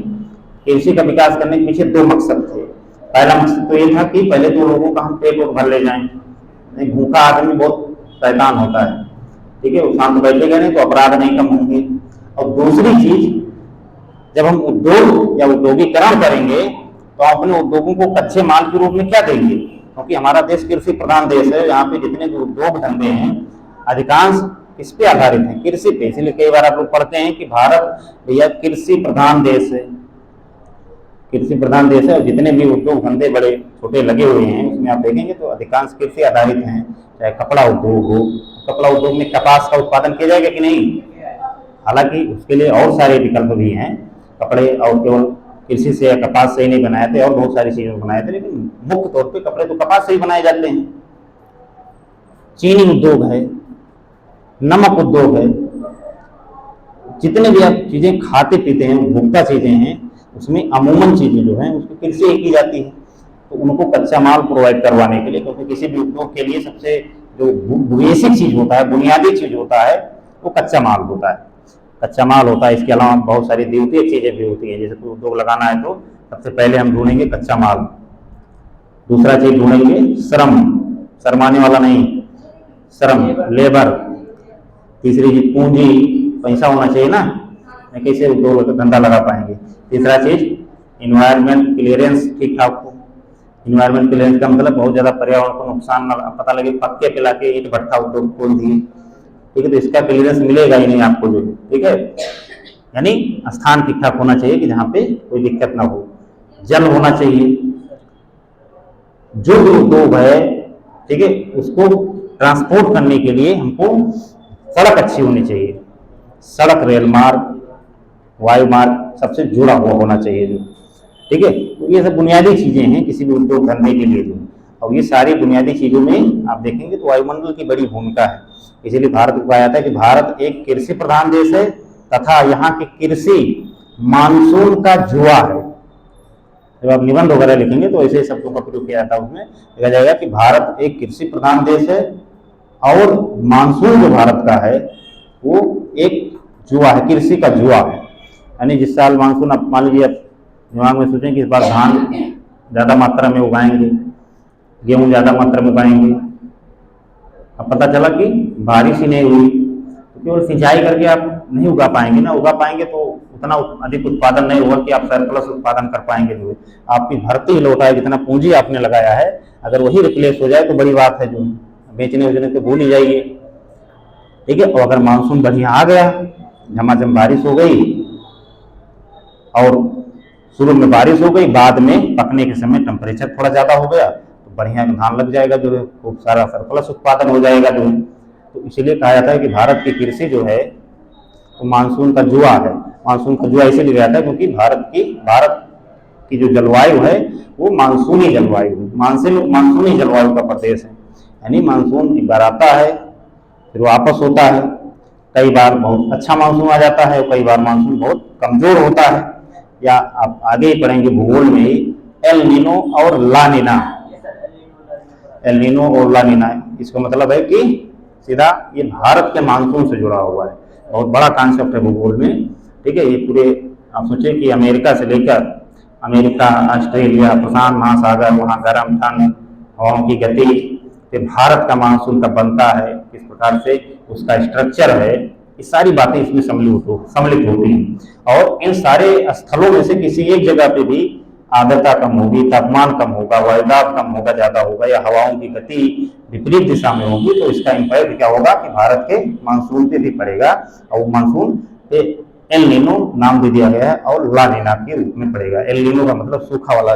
कृषि का विकास करने के पीछे 2 मकसद थे। पहला मकसद तो ये था कि पहले तो लोगों का हम पेट भर ले जाएं। नहीं, भूखा आदमी बहुत शैतान होता है, ठीक है, वो शांत बैठेगा नहीं तो अपराध नहीं कम होंगे। और दूसरी चीज, जब हम उद्योग या उद्योगीकरण करेंगे तो अपने उद्योगों को कच्चे माल के रूप में क्या देंगे? क्योंकि हमारा देश कृषि प्रधान देश है, यहाँ पे जितने भी उद्योग धंधे हैं अधिकांश किस पे आधारित है? कृषि पे। इसलिए कई बार आप लोग पढ़ते हैं कि भारत भैया कृषि प्रधान देश है, कृषि प्रधान देश है, और जितने भी उद्योग धंधे बड़े छोटे लगे हुए हैं उसमें आप देखेंगे तो अधिकांश कृषि आधारित हैं। चाहे कपड़ा उद्योग हो, कपड़ा उद्योग में कपास का उत्पादन किया जाएगा कि नहीं? हालांकि उसके लिए और सारे विकल्प भी हैं। कपड़े और केवल कृषि से या कपास से ही नहीं बनाए थे, और बहुत सारी चीजें बनाए थे, लेकिन मुख्य तौर पे कपड़े तो कपास से ही बनाए जाते हैं। चीनी उद्योग है, नमक उद्योग है, जितने भी आप चीजें खाते पीते हैं, उपभोक्ता चीजें हैं, उसमें अमूमन चीजें जो हैं उसकी कृषि ही की जाती है। तो उनको कच्चा माल प्रोवाइड करवाने के लिए, क्योंकि किसी भी उद्योग के लिए सबसे जो बेसिक चीज होता है, बुनियादी चीज होता है, वो कच्चा माल होता है। कच्चा माल होता है। इसके अलावा बहुत सारी द्वितीयक चीजें भी होती हैं। जैसे कोई उद्योग लगाना है तो सबसे पहले हम ढूंढेंगे कच्चा माल, दूसरा चीज ढूंढेंगे श्रम, शर्माने वाला नहीं, श्रम, लेबर, तीसरी चीज पूंजी, पैसा होना चाहिए ना, नहीं कैसे उद्योग धंधा लगा पाएंगे। तीसरा चीज इन्वायरमेंट क्लियरेंस ठीक ठाक हो। इन्वायरमेंट क्लियरेंस का मतलब बहुत ज्यादा पर्यावरण को नुकसान न पता लगे पक्के पिला के ईंट भट्ठा उद्योग खोल दिए, ठीक है, तो इसका क्लियरेंस मिलेगा ही नहीं आपको जो है, ठीक है। यानी स्थान ठीक ठाक होना चाहिए कि जहाँ पे कोई दिक्कत ना हो। जल होना चाहिए, जो भी उद्योग है, ठीक है, उसको ट्रांसपोर्ट करने के लिए हमको सड़क अच्छी होनी चाहिए। सड़क, रेल मार्ग, वायु मार्ग सबसे जुड़ा हुआ होना चाहिए जो, ठीक है। तो ये सब बुनियादी चीजें हैं किसी भी उद्योग धंधे के लिए जो, और ये सारी बुनियादी चीजों में आप देखेंगे तो वायुमंडल की बड़ी भूमिका है। इसीलिए भारत को कहा जाता है कि भारत एक कृषि प्रधान देश है तथा यहाँ की कृषि मानसून का जुआ है। जब आप निबंध वगैरह लिखेंगे तो ऐसे शब्दों का प्रयोग किया जाता है, उसमें लिखा जाएगा कि भारत एक कृषि प्रधान देश है और मानसून जो भारत का है वो एक जुआ है, कृषि का जुआ है। यानी जिस साल मानसून, आप मान लीजिए आप दिमाग में सोचें कि इस बार धान ज़्यादा मात्रा में उगाएंगे, गेहूँ ज़्यादा मात्रा में उगाएंगे, अब पता चला कि बारिश ही नहीं हुई, तो केवल सिंचाई करके आप नहीं उगा पाएंगे ना, उगा पाएंगे तो उतना अधिक उत्पादन नहीं होगा कि आप सरप्लस उत्पादन कर पाएंगे। जो आपकी भर्ती लौटा है, जितना पूंजी आपने लगाया है, अगर वही रिप्लेस हो जाए तो बड़ी बात है, जो बेचने उचने तो भूल ही जाइए, ठीक है। और अगर मानसून बढ़िया आ गया, झमाझम बारिश हो गई और शुरू में बारिश हो गई, बाद में पकने के समय टेम्परेचर थोड़ा ज़्यादा हो गया तो बढ़िया धान लग जाएगा, जो है खूब सारा सरप्लस उत्पादन हो जाएगा जो है। तो इसीलिए कहा जाता है कि भारत की कृषि जो है वो मानसून का जुआ है। मानसून का जुआ इसीलिए कहा जाता है क्योंकि भारत की जो जलवायु है वो मानसूनी जलवायु है, मानसूनी जलवायु का प्रदेश है। यानी मानसून एक बार आता है फिर वापस होता है, कई बार बहुत अच्छा मानसून आ जाता है, कई बार मानसून बहुत कमजोर होता है, या आप आगे ही पढ़ेंगे भूगोल में ही एल नीनो और ला नीना। एल नीनो और ला नीना, इसका मतलब है कि सीधा ये भारत के मानसून से जुड़ा हुआ है, बहुत बड़ा कॉन्सेप्ट है भूगोल में, ठीक है। ये पूरे आप सोचिए कि अमेरिका से लेकर अमेरिका, ऑस्ट्रेलिया, प्रशांत महासागर, वहाँ गर्म ठंड, हवाओं की गति, फिर भारत का मानसून कब बनता है, किस प्रकार से उसका स्ट्रक्चर है, ये सारी बातें इसमें सम्मिलित होती हैं। और इन सारे स्थलों में से किसी एक जगह पे भी आर्द्रता कम होगी, तापमान कम होगा, वायुदाब कम होगा, ज्यादा होगा, या हवाओं की गति विपरीत दिशा में होगी, तो इसका इम्पैक्ट क्या होगा कि भारत के मानसून पे भी पड़ेगा, और मानसून पे एल नीनो नाम दे दिया गया है और ला नीना के रूप में पड़ेगा। एल नीनो का मतलब सूखा वाला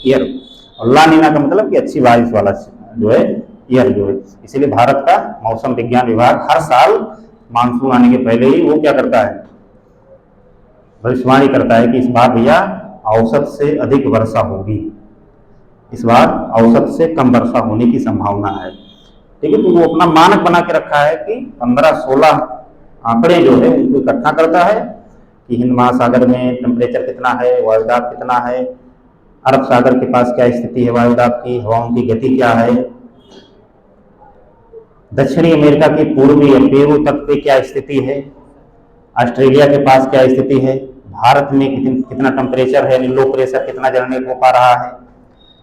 ईयर और ला नीना का मतलब कि अच्छी बारिश वाला जो है ईयर जो है। इसीलिए भारत का मौसम विज्ञान विभाग हर साल मानसून आने के पहले ही वो क्या करता है, भविष्यवाणी करता है कि इस बार भैया औसत से अधिक वर्षा होगी, इस बार औसत से कम वर्षा होने की संभावना है, ठीक है। तो वो अपना मानक बना के रखा है कि 15-16 आंकड़े जो है उनको इकट्ठा करता है कि हिंद महासागर में टेम्परेचर कितना है, वायुदाब कितना है, अरब सागर के पास क्या स्थिति है वायुदाब की, हवाओं की गति क्या है, दक्षिणी अमेरिका के पूर्वी या पेरू तट पे क्या स्थिति है, ऑस्ट्रेलिया के पास क्या स्थिति है, भारत में कितना टेम्परेचर है, लो प्रेशर कितना जनरेट हो पा रहा है,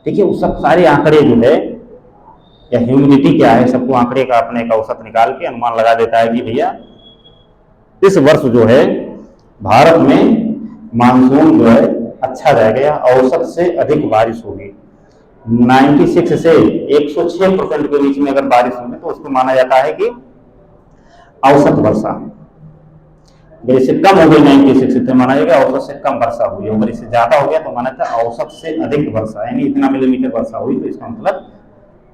ठीक है। वो सब सारे आंकड़े जो है, या ह्यूमिडिटी क्या है, सबको आंकड़े का अपने एक औसत निकाल के अनुमान लगा देता है कि भैया इस वर्ष जो है भारत में मानसून जो है अच्छा रहेगा, या औसत से अधिक बारिश होगी। 96 से 106% के बीच में अगर बारिश होगी तो उसको माना जाता है कि औसत वर्षा। अगर इससे कम हो गई 96 से तो माना जाएगा औसत से कम वर्षा हुई, अगर इससे ज्यादा हो गया तो माना जाता है औसत से अधिक वर्षा, यानी इतना मिलीमीटर वर्षा हुई, तो इसका मतलब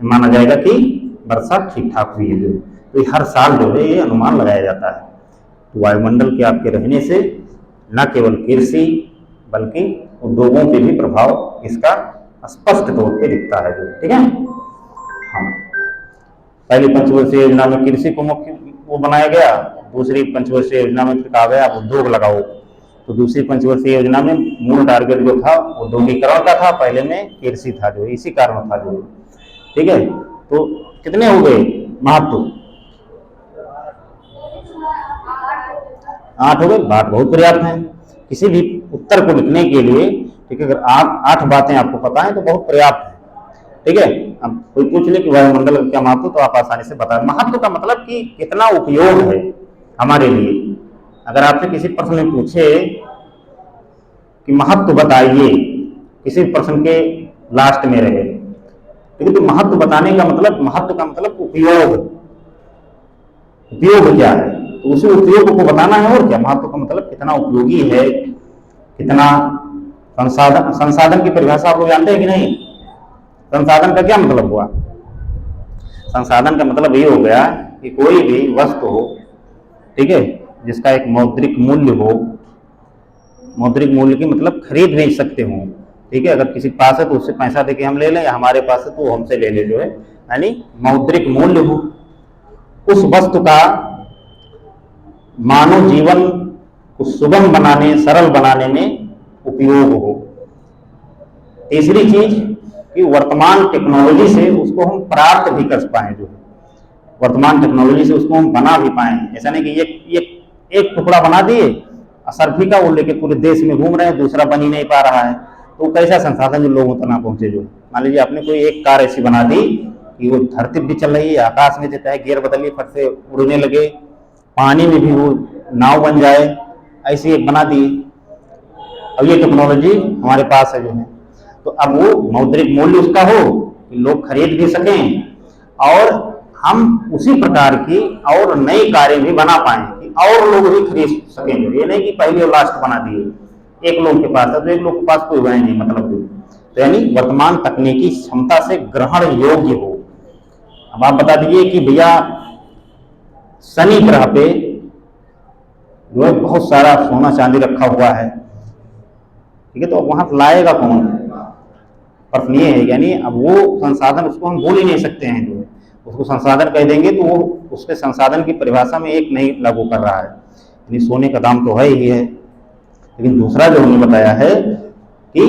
माना जाएगा कि वर्षा ठीक ठाक हुई है। तो हर साल जो है ये अनुमान लगाया जाता है। तो वायुमंडल के आपके रहने से न केवल कृषि बल्कि उद्योगों पे भी प्रभाव इसका स्पष्ट तौर पे दिखता है जो, ठीक है। हाँ, पहली पंचवर्षीय योजना में कृषि को मुख्य वो बनाया गया, दूसरी पंचवर्षीय योजना में कहा गया उद्योग लगाओ। तो दूसरी पंचवर्षीय योजना में मूल टारगेट जो था उद्योगीकरण का था, पहले में कृषि था जो, इसी कारण था जो, ठीक है। तो कितने हो गए महत्व, 8 हो गए, बात बहुत पर्याप्त है किसी भी उत्तर को लिखने के लिए, ठीक है। अगर 8 बातें आपको पता है तो बहुत पर्याप्त है, ठीक है। अब कोई पूछ ले कि वायुमंडल का क्या महत्व, तो आप आसानी से बता। महत्व का मतलब कि कितना उपयोग है हमारे लिए, अगर आपसे किसी प्रश्न में पूछे कि महत्व बताइए, किसी प्रश्न के लास्ट में रहे, लेकिन तो महत्व बताने का मतलब, महत्व का मतलब उपयोग, उपयोग क्या है, तो उसी उपयोग को बताना है और क्या। महत्व का मतलब कितना उपयोगी है, कितना संसाधन, संसाधन की परिभाषा आप लोग जानते हैं कि नहीं। संसाधन का क्या मतलब हुआ? संसाधन का मतलब ये हो गया कि कोई भी वस्तु हो, ठीक है, जिसका एक मौद्रिक मूल्य हो। मौद्रिक मूल्य की मतलब खरीद बेच सकते हो, ठीक है। अगर किसी के पास है तो उससे पैसा देके हम ले लें, या हमारे पास है तो वो हमसे ले ले, जो है यानी मौद्रिक मूल्य हो। उस वस्तु का मानव जीवन को सुगम बनाने, सरल बनाने में उपयोग हो। तीसरी चीज कि वर्तमान टेक्नोलॉजी से उसको हम प्राप्त भी कर पाए, जो वर्तमान टेक्नोलॉजी से उसको हम बना भी पाए। ऐसा नहीं कि ये एक टुकड़ा बना दिए असरफी का, वो लेके पूरे देश में घूम रहे हैं, दूसरा बन ही नहीं पा रहा है, तो कैसा संसाधन जो लोगों तक ना पहुंचे। जो मान लीजिए आपने कोई एक कार ऐसी बना दी कि वो धरती भी चल रही है, आकाश में देता है, गियर बदलिए फट से उड़ने लगे, पानी में भी वो नाव बन जाए, ऐसी एक बना दी। अब ये टेक्नोलॉजी हमारे पास है, जो है तो अब वो मौद्रिक मूल्य उसका हो कि लोग खरीद भी सकें, और हम उसी प्रकार की और नई कारें भी बना पाएं कि और लोग भी खरीद सकेंगे। ये नहीं कि पहले और लास्ट बना दिए, एक लोग के पास है तो एक लोग के पास कोई वह नहीं, मतलब तो यानी वर्तमान तकनीकी क्षमता से ग्रहण योग्य हो। अब आप बता दीजिए कि भैया शनि ग्रह पे जो है बहुत सारा सोना चांदी रखा हुआ है, ठीक है, तो वहां लाएगा कौन? प्रश्न ये है। यानी अब वो संसाधन उसको हम भूल ही नहीं सकते हैं, जो उसको संसाधन कह देंगे तो वो उसके संसाधन की परिभाषा में एक नहीं लागू कर रहा है। यानी सोने का दाम तो है ही है, लेकिन दूसरा जो हमने बताया है कि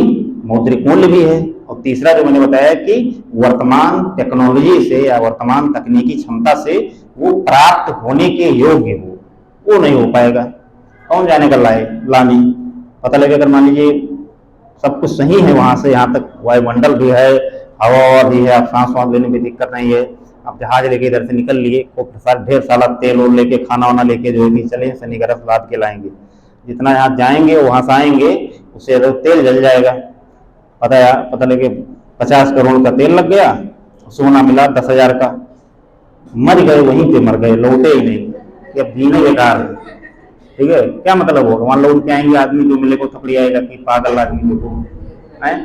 मौद्रिक मूल्य भी है, और तीसरा जो मैंने बताया कि वर्तमान टेक्नोलॉजी से या वर्तमान तकनीकी क्षमता से वो प्राप्त होने के योग्य हो, वो नहीं हो पाएगा। कौन जाने का लाने पता लगे। अगर मान लीजिए सब कुछ सही है, वहां से यहाँ तक वायुमंडल भी है, हवा भी है, आप सांस वास लेने में दिक्कत नहीं है, आप जहाज लेके इधर से निकल लिए, खूब ढेर सारा तेल और लेके, खाना वाना लेके जो है कि चले शनि ग्रह लाद के लाएंगे। जितना यहाँ जाएंगे वहां से आएंगे उससे अगर तेल जल जाएगा। पता लगे 50 करोड़ का तेल लग गया, सोना मिला 10,000 का, मर गए, वहीं पे मर गए, लौटे ही नहीं, कि अब जीने बेकार है, ठीक है। क्या मतलब होगा? वहां लौट के आएंगे आदमी, जो मिले को थपड़ी आएगा कि पागल आदमी देखो है,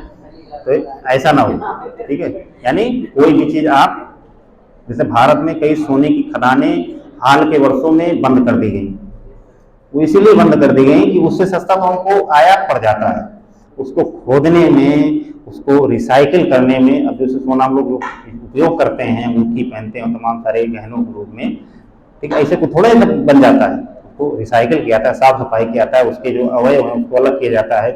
तो ऐसा ना हो, ठीक है। यानी कोई भी चीज आप, जैसे भारत में कई सोने की खदानें हाल के वर्षों में बंद कर दी गई, वो इसीलिए बंद कर दी गई कि उससे सस्ता तो हमको आयात पड़ जाता है, उसको खोदने में, उसको रिसाइकिल करने में। अब जैसे सोना हम लोग उपयोग करते हैं, अंगूठी पहनते हैं, तमाम सारे गहनों के रूप में, ठीक है, ऐसे को थोड़ा ही बन जाता है, उसको रिसाइकिल किया जाता है, साफ सफाई किया जाता है, उसके जो अवयव हैं उसको अलग किया जाता है,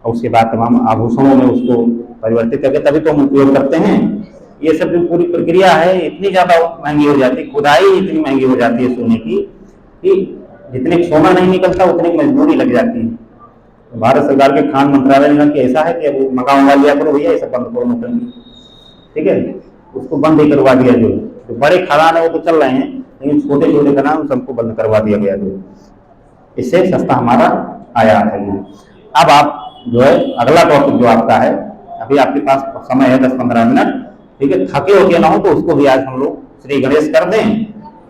और उसके बाद तमाम आभूषणों में उसको परिवर्तित करके तभी तो हम उपयोग करते हैं। ये सब जो पूरी प्रक्रिया है इतनी ज़्यादा महंगी हो जाती है, खुदाई इतनी महंगी हो जाती है सोने की कि जितने सोना नहीं निकलता उतनी मजबूरी लग जाती है। तो भारत सरकार के खान मंत्रालय ने कहा कि ऐसा है कि अब मंगा लिया करो भैया, ऐसा बंद करो नौकरी, ठीक है, उसको बंद ही करवा दिया। जो बड़े खदान है वो तो चल रहे हैं, लेकिन छोटे छोटे खदान सबको बंद करवा दिया गया, जो इससे सस्ता हमारा आयात है। अब आप जो है अगला टॉपिक जो आपका है, अभी आपके पास समय है 10-15 मिनट, ठीक है, थके होके ना हो तो उसको भी आज हम लोग श्री गणेश कर दें,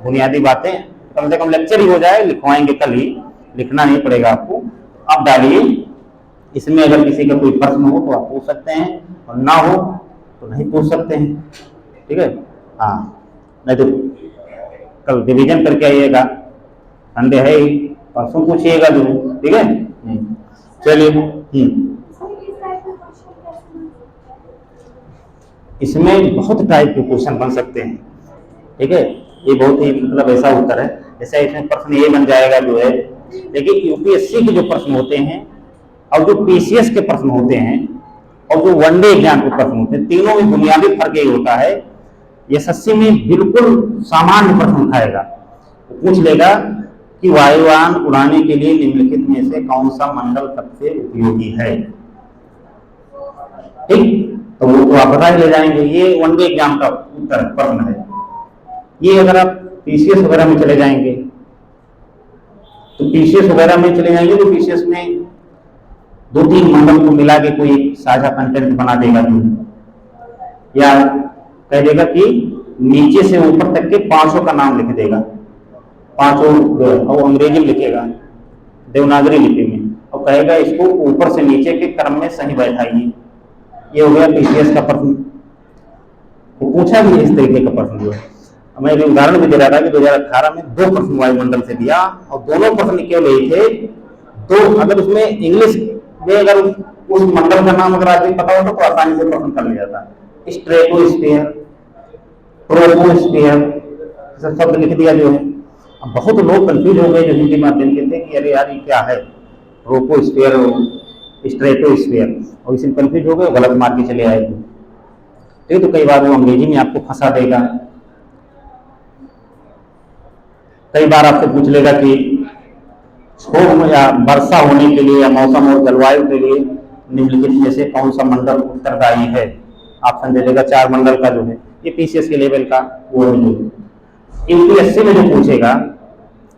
बुनियादी बातें, कम से कम लेक्चर ही हो जाए, लिखवाएंगे कल ही, लिखना नहीं पड़ेगा आपको। आप डालिए, इसमें अगर किसी का कोई प्रश्न हो तो आप पूछ सकते हैं, और ना हो तो नहीं पूछ सकते हैं, ठीक है। हाँ, नहीं तो कल रिवीजन करके आइएगा, संडे है ही, परसों पूछिएगा जो, ठीक है। चलिए, इसमें बहुत टाइप के क्वेश्चन बन सकते हैं, ठीक है। ये बहुत ही मतलब ऐसा उत्तर है, जैसे इसमें प्रश्न ये बन जाएगा जो है, देखिए यूपीएससी के जो प्रश्न होते हैं और जो पीसीएस के प्रश्न होते हैं और जो वनडे एग्जाम के प्रश्न होते हैं, तीनों में बुनियादी फर्क यही होता है। एसएससी में बिल्कुल सामान्य प्रश्न उठाएगा, पूछ लेगा कि वायुयान उड़ाने के लिए निम्नलिखित में से कौन सा मंडल सबसे उपयोगी है, ठीक, तो वो तो आप बता ही ले जाएंगे। ये वनडे एग्जाम का उत्तर प्रश्न है। ये अगर आप पीसीएस वगैरह में चले जाएंगे तो पीसीएस वगैरह में चले जाएंगे तो पीसीएस में 2-3 मंडल को मिला के कोई साझा कंटेंट बना देगा तो, या कह देगा कि नीचे से ऊपर तक के 500 का नाम लिख देगा, 500 और अंग्रेजी में लिखेगा देवनागरी लिपि में, और कहेगा इसको ऊपर से नीचे के क्रम में सही बैठाइए। ये हो गया पीसीएस का प्रश्न। वो पूछा भी इस तरीके का प्रश्न जो है। मैं एक उदाहरण भी दे रहा था कि 2018 में 2 प्रश्न वायुमंडल से दिया और दोनों प्रश्न केवल यही थे दो, अगर उसमें इंग्लिश में अगर उस मंडल का नाम अगर आदमी पता होता तो आसानी से प्रश्न कर लिया जाता। स्ट्रेटोस्फीयर, ट्रोपोस्फीयर शब्द लिख दिया जो है। अब बहुत लोग कंफ्यूज हो गए जो हिंदी माध्यम के थे कि अरे यार ये क्या है ट्रोपोस्फीयर स्ट्रेटोस्फीयर, और इसमें कंफ्यूज हो गए, गलत मार के चले आए। ठीक, तो कई बार वो अंग्रेजी में आपको फंसा देगा, कई बार आपसे पूछ लेगा कि क्षोभ या वर्षा होने के लिए या मौसम और जलवायु के लिए निम्नलिखित में से कौन सा मंडल उत्तरदायी है। ऑप्शन दे देगा 4 मंडल का जो है, ये पीसीएस के लेवल का वो है। यूपीएससी में जो पूछेगा,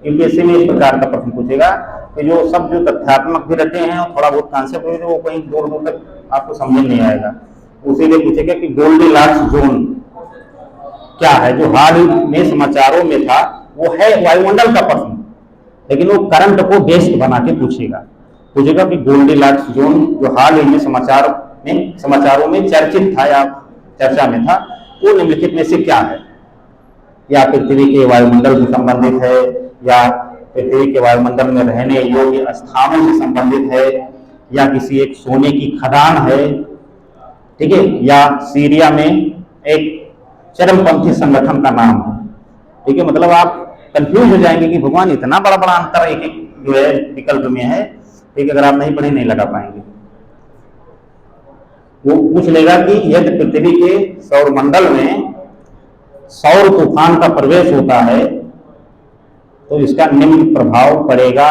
यूपीएससी में इस प्रकार का प्रश्न पूछेगा कि जो सब जो तथ्यात्मक भी रहते हैं और थोड़ा बहुत कॉन्सेप्ट भी वो कहीं दूर दूर तक आपको समझ नहीं आएगा। उसी लिए पूछेगा कि गोल्डीलॉक्स जोन क्या है, जो हाल ही में समाचारों में था। वो है वायुमंडल का प्रश्न, लेकिन वो करंट को बेस्ड बना के पूछेगा कि गोल्डीलॉक्स जोन जो हाल ही में समाचारों में चर्चित था या चर्चा में था, वो निम्नलिखित में से क्या है। या पृथ्वी के वायुमंडल से संबंधित है, या पृथ्वी के वायुमंडल में रहने योग्य स्थानों से संबंधित है, या किसी एक सोने की खदान है, ठीक है, या सीरिया में एक चरमपंथी संगठन का नाम है। ठीक है, मतलब आप कंफ्यूज हो जाएंगे कि भगवान इतना बड़ा बड़ा अंतर एक एक जो है विकल्प में है। ठीक, अगर आप नहीं पढ़े नहीं लगा पाएंगे। वो पूछ लेगा कि यदि पृथ्वी के सौरमंडल में सौर तूफान का प्रवेश होता है तो इसका निम्न प्रभाव पड़ेगा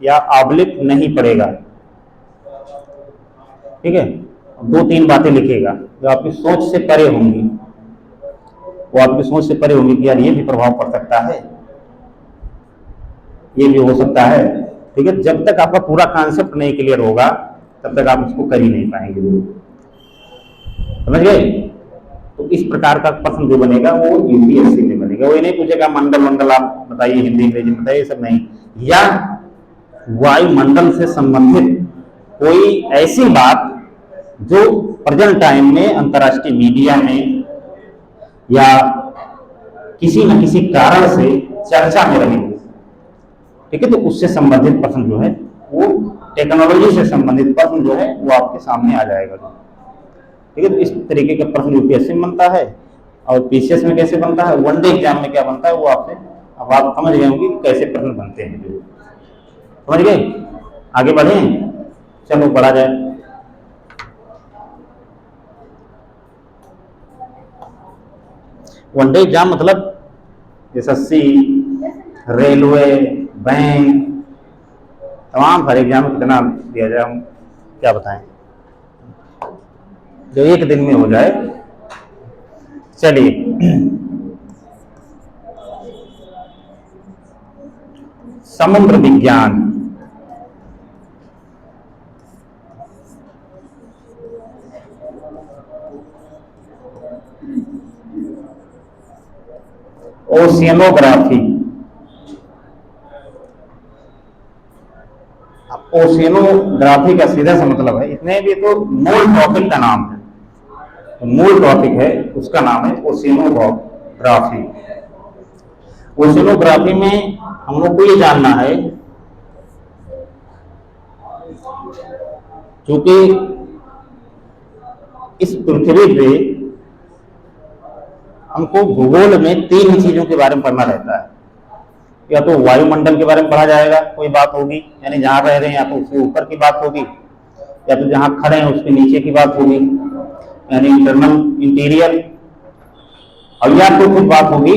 या आबलिक नहीं पड़ेगा। ठीक है, 2-3 बातें लिखेगा जो आपकी सोच से परे होंगी, वो आपकी सोच से परे होंगी कि यार ये भी प्रभाव पड़ सकता है, ये भी हो सकता है। ठीक है, जब तक आपका पूरा कॉन्सेप्ट नहीं क्लियर होगा तब तक आप उसको कर ही नहीं पाएंगे। समझ गए? तो इस प्रकार का प्रश्न जो बनेगा वो यूपीएससी में बनेगा। वो ये नहीं पूछेगा मंडल आप बताइए, हिंदी अंग्रेजी में बताइए, सब नहीं। या वायुमंडल से संबंधित कोई ऐसी बात जो प्रेजेंट टाइम में अंतर्राष्ट्रीय मीडिया में या किसी न किसी कारण से चर्चा में रहेगी। ठीक है, तो उससे संबंधित प्रश्न जो है वो टेक्नोलॉजी से संबंधित प्रश्न जो है वो आपके सामने आ जाएगा। ठीक है, तो इस तरीके का प्रश्न यूपीएससी में बनता है। और पीसीएस में कैसे बनता है, वनडे एग्जाम में क्या बनता है, वो आपसे अब आप समझ गए होंगे कि कैसे प्रश्न बनते हैं। जो समझ गए, आगे बढ़े, चलो बढ़ा जाए। वनडे एग्जाम मतलब एसएससी, रेलवे, बैंक, तमाम हर एग्जाम कितना दिया जाए, हम क्या बताएं, जो एक दिन में हो जाए। चलिए, समुद्र विज्ञान। ओशियनोग्राफी। ओशियनोग्राफी का सीधा सा मतलब है, इतने भी तो मूल टॉपिक का नाम है, तो मूल टॉपिक है उसका नाम है ओशियनोग्राफी। ओशियनोग्राफी में हम लोग को ये जानना है क्योंकि इस पृथ्वी पे हमको भूगोल में 3 चीजों के बारे में पढ़ना रहता है। या तो वायुमंडल के बारे में पढ़ा जाएगा, कोई बात होगी, यानी जहां रह रहे हैं, या तो उसके ऊपर की बात होगी, या तो जहां खड़े हैं उसके नीचे की बात होगी, यानी इंटीरियर। और या तो कुछ बात होगी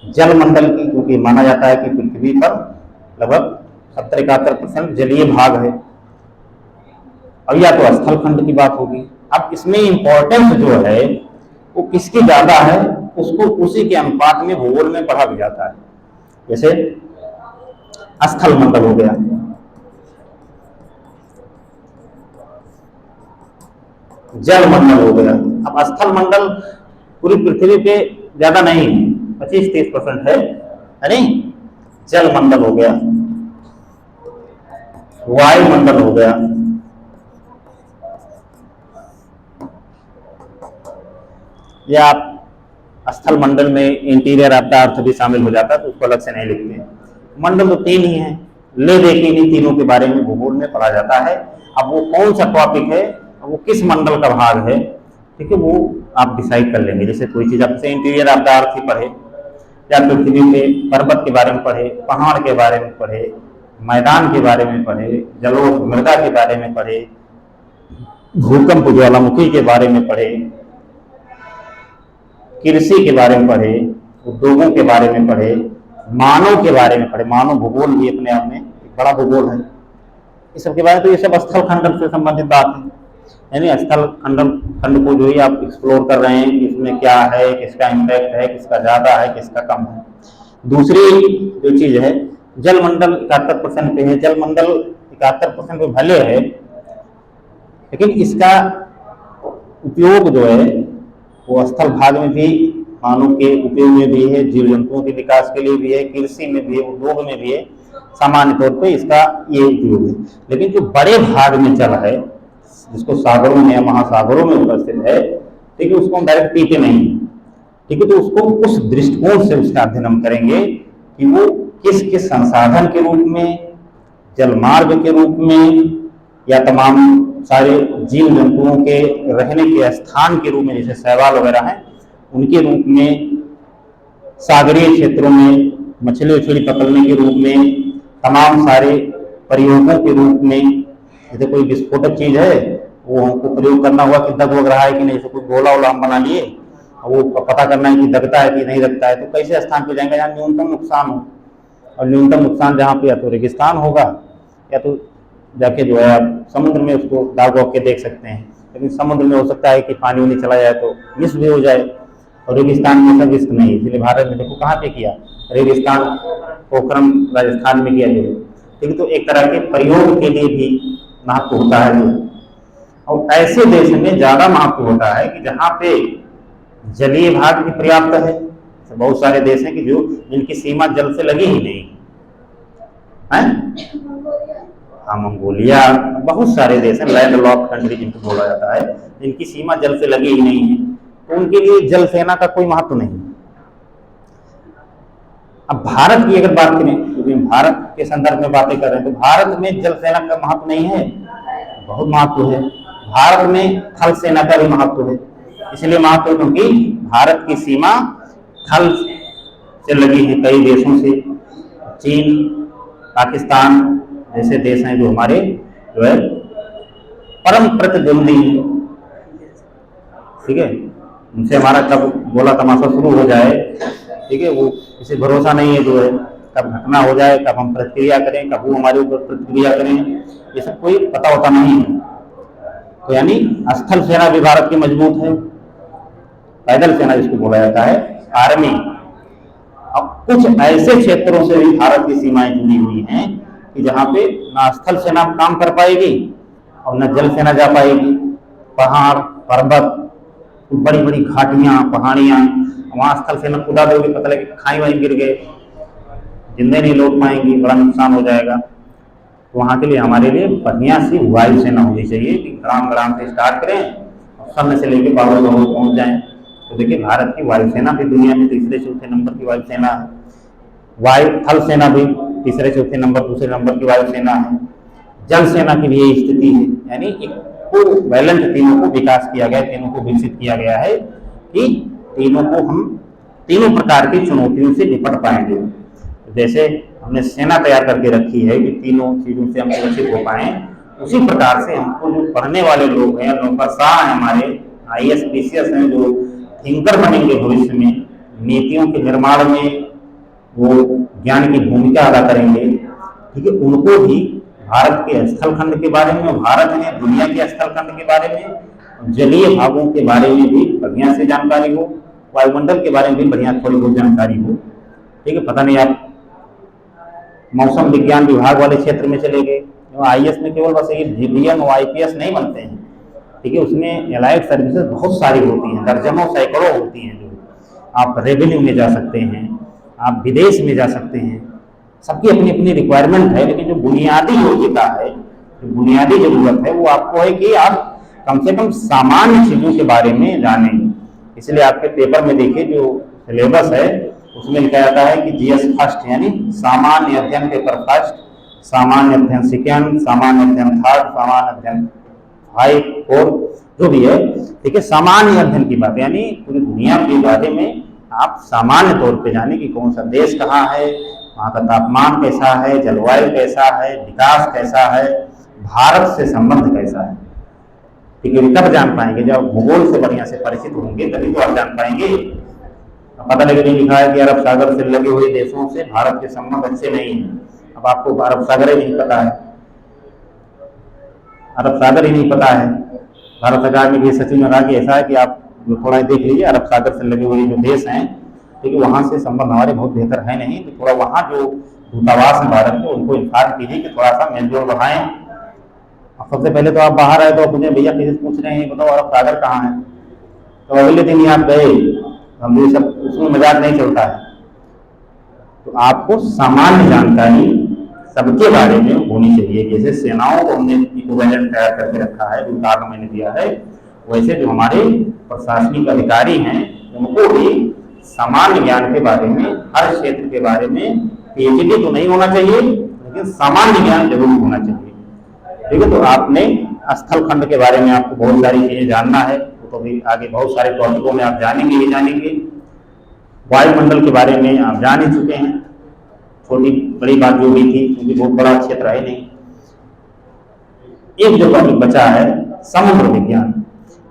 जलमंडल की, क्योंकि माना जाता है कि पृथ्वी पर लगभग 70-71% जलीय भाग है। और या तो स्थलखंड की बात होगी। अब इसमें इंपॉर्टेंस जो है वो किसकी ज्यादा है, उसको उसी के अनुपात में भूगोल में पढ़ा भी जाता है। जैसे स्थल मंडल हो गया। जल मंडल हो गया। अब स्थल मंडल पूरी पृथ्वी पे ज्यादा नहीं, 25-30% है, नहीं। जल मंडल हो गया, वायुमंडल हो गया, या आप स्थल मंडल में इंटीरियर ऑफ द अर्थ भी शामिल हो जाता है तो उसको अलग से नहीं लिखते हैं। मंडल तो 3 ही है, ले देखिए इन तीनों के बारे में भूगोल में पढ़ा जाता है। अब वो कौन सा टॉपिक है, वो किस मंडल का भाग है, ठीक है, वो आप डिसाइड कर लेंगे। जैसे कोई चीज आपसे इंटीरियर ऑफ द अर्थ ही पढ़े, या पृथ्वी पे पर्वत के बारे में पढ़े, पहाड़ के बारे में पढ़े, मैदान के बारे में पढ़े, जलोढ़ मृदा के बारे में पढ़े, भूकंप ज्वालामुखी के बारे में पढ़े, कृषि के बारे में पढ़े, उद्योगों के बारे में पढ़े, मानव के बारे में पढ़े। मानव भूगोल भी अपने आप में एक बड़ा भूगोल है। इस सब के बारे में, तो ये सब स्थल खंड से संबंधित बात है। यानी स्थल खंड को जो ही आप एक्सप्लोर कर रहे हैं, इसमें क्या है, किसका इम्पैक्ट है, किसका ज्यादा है, किसका कम है। दूसरी जो चीज है, जलमंडल 71% पे है। जलमंडल 71% पे भले है, लेकिन इसका उपयोग जो है वो स्थल भाग में भी, मानव के उपयोग में भी है, जीव जंतुओं के विकास के लिए भी है, कृषि में भी है, उद्योग में भी है। सामान्य तौर पे इसका ये उपयोग है। लेकिन जो बड़े भाग में जल है, जिसको सागरों में या महासागरों में उपस्थित है, ठीक है, उसको हम डायरेक्ट पीते नहीं, ठीक है। तो उसको उस दृष्टिकोण से उसका अध्ययन हम करेंगे कि वो किस किस संसाधन के रूप में, जलमार्ग के रूप में, या तमाम सारे जीव जंतुओं के रहने के स्थान के रूप में, जैसे शैवाल वगैरह हैं उनके रूप में, सागरीय क्षेत्रों में मछली उछली पकड़ने के रूप में, तमाम सारे प्रयोगों के रूप में। जैसे कोई विस्फोटक चीज है, वो हमको प्रयोग करना हुआ कि दग वग रहा है कि नहीं। जैसे कोई गोला वोला हम बना लिए, वो पता करना है कि दगता है कि नहीं दगता है, तो कैसे स्थान पे जाएंगे जहाँ न्यूनतम नुकसान हो। और न्यूनतम नुकसान जहाँ पे या तो रेगिस्तान होगा, या तो जाके जो है आप समुद्र में उसको दाग वाग के देख सकते हैं। लेकिन समुद्र में हो सकता है कि पानी उनी चला जाए तो मिस भी हो जाए, और रेगिस्तान में सब रिस्क नहीं। इसलिए भारत में देखो कहाँ पे किया, रेगिस्तान पोखरम राजस्थान में किया जो, ठीक। तो एक तरह के प्रयोग के लिए भी महत्व होता है जो। और ऐसे देश में ज्यादा महत्व होता है कि जहाँ पे जलीय भाग भी पर्याप्त है। बहुत सारे देश हैं कि जो जिनकी सीमा जल से लगी ही नहीं है। हाँ, मंगोलिया, बहुत सारे देश हैं लैंड लॉक कंट्री जिनको बोला जाता है, जिनकी सीमा जल से लगी ही नहीं है, तो उनके लिए जल सेना का कोई महत्व नहीं। अब भारत की अगर बात करें, क्योंकि भारत के संदर्भ में बातें कर रहे हैं, तो भारत में जल सेना का महत्व नहीं है, बहुत महत्व है। भारत में थल सेना का भी महत्व है। इसलिए महत्व क्योंकि भारत की सीमा थल से लगी है कई देशों से। चीन, पाकिस्तान जैसे देश हैं जो हमारे जो है परम प्रतिद्वंदी, ठीक है। उनसे हमारा कब गोला तमाशा शुरू हो जाए, ठीक है, वो किसी भरोसा नहीं है जो है, कब घटना हो जाए, कब हम प्रतिक्रिया करें, कब वो हमारे ऊपर प्रतिक्रिया करें, ये सब कोई पता होता नहीं है। तो यानी स्थल सेना भी भारत की मजबूत है, पैदल सेना जिसको बोला जाता है, आर्मी। अब कुछ ऐसे क्षेत्रों से भी भारत की सीमाएं जुड़ी हुई हैं कि जहाँ पे ना स्थल सेना काम कर पाएगी और न जल सेना जा पाएगी। पहाड़, पर्वत, बड़ी बड़ी घाटियां, पहाड़ियां, वहां स्थल सेना कूदा दोगे, पता लगे खाई वाई गिर गए, जिंदे नहीं लौट पाएंगी, बड़ा नुकसान हो जाएगा। तो वहां के लिए हमारे लिए बढ़िया सी वायुसेना होनी चाहिए कि ग्राम ग्राम से स्टार्ट करें और सब में से लेके बाबू पहुंच जाएं। तो देखिए भारत की वायुसेना भी दुनिया में तीसरे चौथे नंबर की वायुसेना है। वायु थल सेना भी तीसरे चौथे नंबर, दूसरे नंबर की वायुसेना है। जल सेना की भी यही स्थिति है। यानी एक को बैलेंस, तीनों को विकास किया गया, तीनों को विकसित किया गया है कि तीनों को हम तीनों प्रकार की चुनौतियों से निपट पाएंगे। जैसे हमने सेना तैयार करके रखी है कि तीनों चीजों से हम सुरक्षित हो पाए, उसी प्रकार से हमको जो पढ़ने वाले लोग हैं, नौकरशाह हैं, हमारे IAS PCS हैं, जो थिंकर बनेंगे भविष्य में, नीतियों के निर्माण में वो ज्ञान की भूमिका अदा करेंगे, ठीक है, उनको भी भारत के स्थल खंड के बारे में, भारत में दुनिया के स्थल खंड के बारे में, जलीय भागों के बारे में भी बढ़िया से जानकारी हो, वायुमंडल के बारे में भी बढ़िया थोड़ी बहुत जानकारी हो, ठीक है। पता नहीं आप मौसम विज्ञान विभाग वाले क्षेत्र में चले गए। आईएएस में केवल बस ये जीडीएम और आईपीएस नहीं बनते हैं, ठीक है, उसमें एलाइड सर्विसेज बहुत सारी होती हैं, दर्जनों सैकड़ों होती हैं। जो आप रेवेन्यू में जा सकते हैं, आप विदेश में जा सकते हैं, सबकी अपनी अपनी रिक्वायरमेंट है। लेकिन जो बुनियादी योग्यता है, जो बुनियादी जरूरत है, वो आपको है कि आप कम से कम सामान्य चीज़ों के बारे में जानें। इसलिए आपके पेपर में देखिए जो सिलेबस है उसमें लिखा जाता है कि जीएस फर्स्ट, यानी सामान्य अध्ययन पेपर फर्स्ट, सामान्य अध्ययन सेकेंड, सामान्य अध्ययन थर्ड, सामान्य अध्ययन 5, 4, जो भी है, ठीक है। सामान्य अध्ययन की बात यानी पूरी दुनिया के बारे में आप सामान्य तौर पे जाने कि कौन सा देश कहाँ है, वहाँ का तापमान कैसा है, जलवायु कैसा है, विकास कैसा है, भारत से संबंध कैसा है, ठीक है। तब जान पाएंगे, जब भूगोल से बढ़िया से परिचित होंगे तभी तो आप जान पाएंगे। पता लगे नहीं लिखा है कि अरब सागर से लगे हुए देशों से भारत के संबंध अच्छे नहीं हैं। अब आपको अरब सागर ही नहीं पता है, अरब सागर ही नहीं पता है। भारत सरकार में भी सचिव ने कहा कि ऐसा है कि आप थोड़ा देख लीजिए, अरब सागर से लगे हुए जो देश हैं, ठीक है, वहाँ से संबंध हमारे बहुत बेहतर है नहीं, तो थोड़ा वहाँ जो दूतावास है भारत के, उनको इन्फॉर्म कीजिए कि थोड़ा सा मेलजोल बढ़ाएं। सबसे पहले तो आप बाहर आए तो मुझे भैया किसी पूछ रहे हैं बताओ अरब सागर कहाँ है, तो अगले दिन ही आप गए, हम ये सब उसमें मजाक नहीं चलता है। तो आपको सामान्य जानकारी सबके बारे में होनी चाहिए। जैसे सेनाओं को हमने इक्विवेलेंट तैयार करके रखा है, उदाहरण मैंने दिया है, वैसे जो हमारे प्रशासनिक अधिकारी हैं उनको भी सामान्य ज्ञान के बारे में, हर क्षेत्र के बारे में पीएचडी तो नहीं होना चाहिए, लेकिन सामान्य ज्ञान जरूर होना चाहिए, ठीक है। तो आपने स्थल खंड के बारे में आपको बहुत सारी चीजें जानना है, तो भी आगे बहुत सारे टॉपिकों में आप जानेंगे ही जानेंगे। वायुमंडल के बारे में आप जान ही चुके हैं, छोटी बड़ी बात जो भी थी, क्योंकि बहुत बड़ा क्षेत्र है नहीं। एक जो टॉपिक बचा है समुद्र विज्ञान।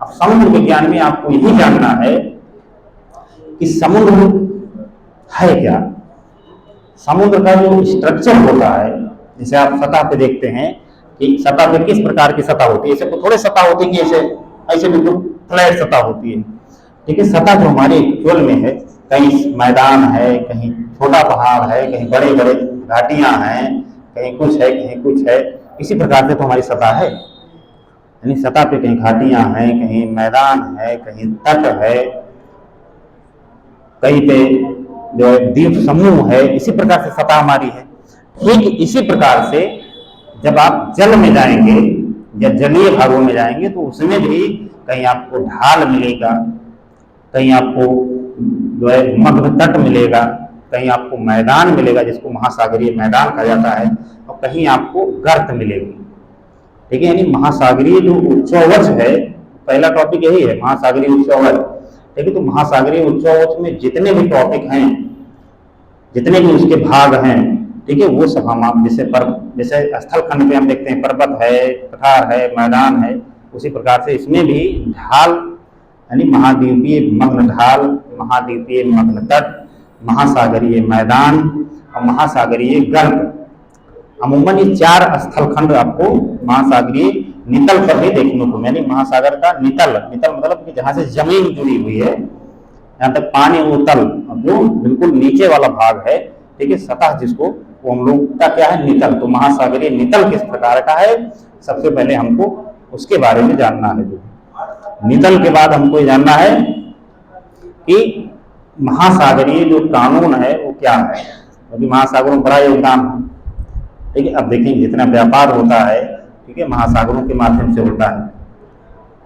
अब समुद्र विज्ञान में आपको यही जानना है कि समुद्र है क्या, समुद्र का जो स्ट्रक्चर होता है। जैसे आप सतह पे देखते हैं कि सतह पे किस प्रकार की सतह होती है, ऐसे थोड़े सतह होती है कि ऐसे ऐसे बिल्कुल फ्लैट सतह होती है, ठीक है। सतह जो हमारे एक्चुअल में है, कहीं मैदान है, कहीं छोटा पहाड़ है, कहीं बड़े बड़े घाटियां हैं, कहीं कुछ है कहीं कुछ है, इसी प्रकार से तो हमारी सतह है। यानी सतह पे कहीं घाटियां हैं, कहीं मैदान है, कहीं तट है, कहीं पे जो है द्वीप समूह है, इसी प्रकार से सतह हमारी है। ठीक इसी प्रकार से जब आप जल में जाएंगे या जलीय भागों में जाएंगे तो उसमें भी कहीं आपको ढाल मिलेगा, कहीं आपको जो है मग्न तट मिलेगा, कहीं आपको मैदान मिलेगा जिसको महासागरीय मैदान कहा जाता है, और कहीं आपको गर्त मिलेगी, ठीक है। यानी महासागरीय जो उच्चवच है, पहला टॉपिक यही है महासागरीय उच्चवच, ठीक है। तो महासागरीय उच्चवच में जितने भी टॉपिक हैं, जितने भी उसके भाग हैं, ठीक है, वो सब हम आप जैसे स्थल खंड में हम देखते हैं पर्वत है, पठार है, मैदान है, उसी प्रकार से इसमें भी ढाल यानी महाद्वीपीय मग्न ढाल, महाद्वीपीय मग्न तट, महासागरीय मैदान और महासागरीय गर्त, अमूमन ये 4 स्थल खंड आपको महासागरीय नितल पर भी देखने को, यानी महासागर का नितल, नितल मतलब कि जहाँ से जमीन जुड़ी हुई है, यहाँ तक पानी वो तल, जो बिल्कुल नीचे वाला भाग है, ठीक है, सतह जिसको, वो हम लोग का क्या है नितल। तो महासागरीय नितल किस प्रकार का है, सबसे पहले हमको उसके बारे में जानना है। जो नितल के बाद हमको ये जानना है कि महासागरीय जो कानून है वो क्या है, क्योंकि महासागरों में बड़ा योगदान है, ठीक है। अब देखेंगे जितना व्यापार होता है, ठीक है, महासागरों के माध्यम से होता है।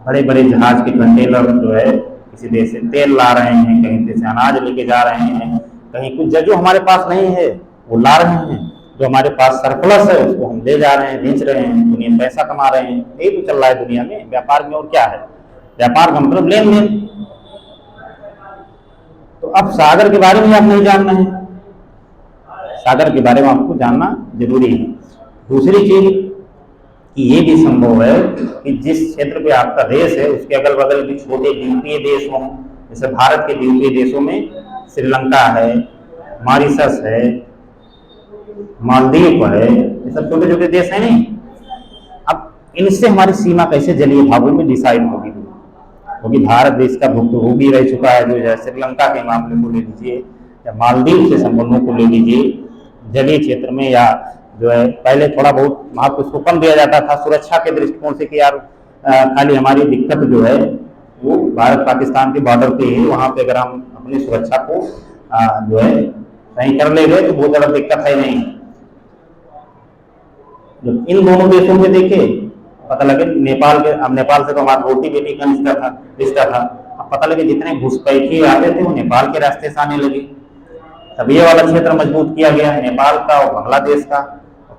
बड़े बड़े जहाज के कंटेनर जो है किसी देश से तेल ला रहे हैं, कहीं देश से अनाज लेके जा रहे हैं, कहीं कुछ जो हमारे पास नहीं है वो ला रहे हैं, जो हमारे पास सरप्लस है उसको हम ले जा रहे हैं, बेच रहे हैं, दुनिया में पैसा कमा रहे हैं। यही तो चल रहा है दुनिया में व्यापार में, और क्या है व्यापार का मतलब लेन देन। तो अब सागर के बारे में आप नहीं जानना है, सागर के बारे में आपको जानना जरूरी है। दूसरी चीज कि ये भी संभव है कि जिस क्षेत्र पे आपका देश है उसके अगल बगल भी छोटे द्वीपीय देश हों, जैसे भारत के द्वीपीय देशों में श्रीलंका है, मॉरिशस है, मालदीव है, ये सब छोटे छोटे देश हैं नहीं। अब इनसे हमारी सीमा कैसे जलीय भागों में डिसाइड होगी, क्योंकि भारत देश का भुक्तभोगी रह चुका है। जो है श्रीलंका के मामले को ले लीजिए या मालदीव से संबंधों को ले लीजिए जलीय क्षेत्र में या जो है पहले थोड़ा बहुत महत्व उसको कम दिया जाता था सुरक्षा के दृष्टिकोण से कि यार खाली हमारी दिक्कत जो है वो भारत पाकिस्तान के बॉर्डर पे ही, वहाँ पे अगर हम अपनी सुरक्षा को जो है सही कर ले गए तो बहुत ज़्यादा दिक्कत है नहीं। जब इन दोनों देशों में देखे पता लगे नेपाल के, अब नेपाल से तो हमारा रोटी बेटी का रिश्ता था, अब पता लगे जितने घुसपैठिए आते थे वो नेपाल के रास्ते से आने लगे। तब ये वाला क्षेत्र मजबूत किया गया, नेपाल का और बांग्लादेश का।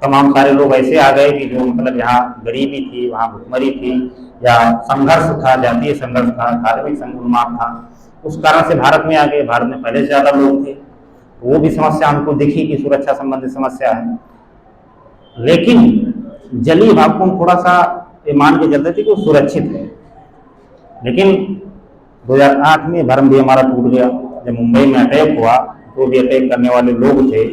तमाम सारे लोग ऐसे आ गए कि जो मतलब यहाँ गरीबी थी, वहाँ भुखमरी थी, या संघर्ष था, जातीय संघर्ष था, धार्मिक उन्माद था, उस कारण से भारत में आ गए। भारत में पहले से ज्यादा लोग थे, वो भी समस्या हमको दिखी कि सुरक्षा संबंधी समस्या है। लेकिन जलीय भाग को हम थोड़ा सा ये मान के चलते थे कि वो सुरक्षित है। लेकिन 2008 में भरम भी हमारा टूट गया। जब मुंबई में अटैक हुआ, जो भी अटैक करने वाले लोग थे,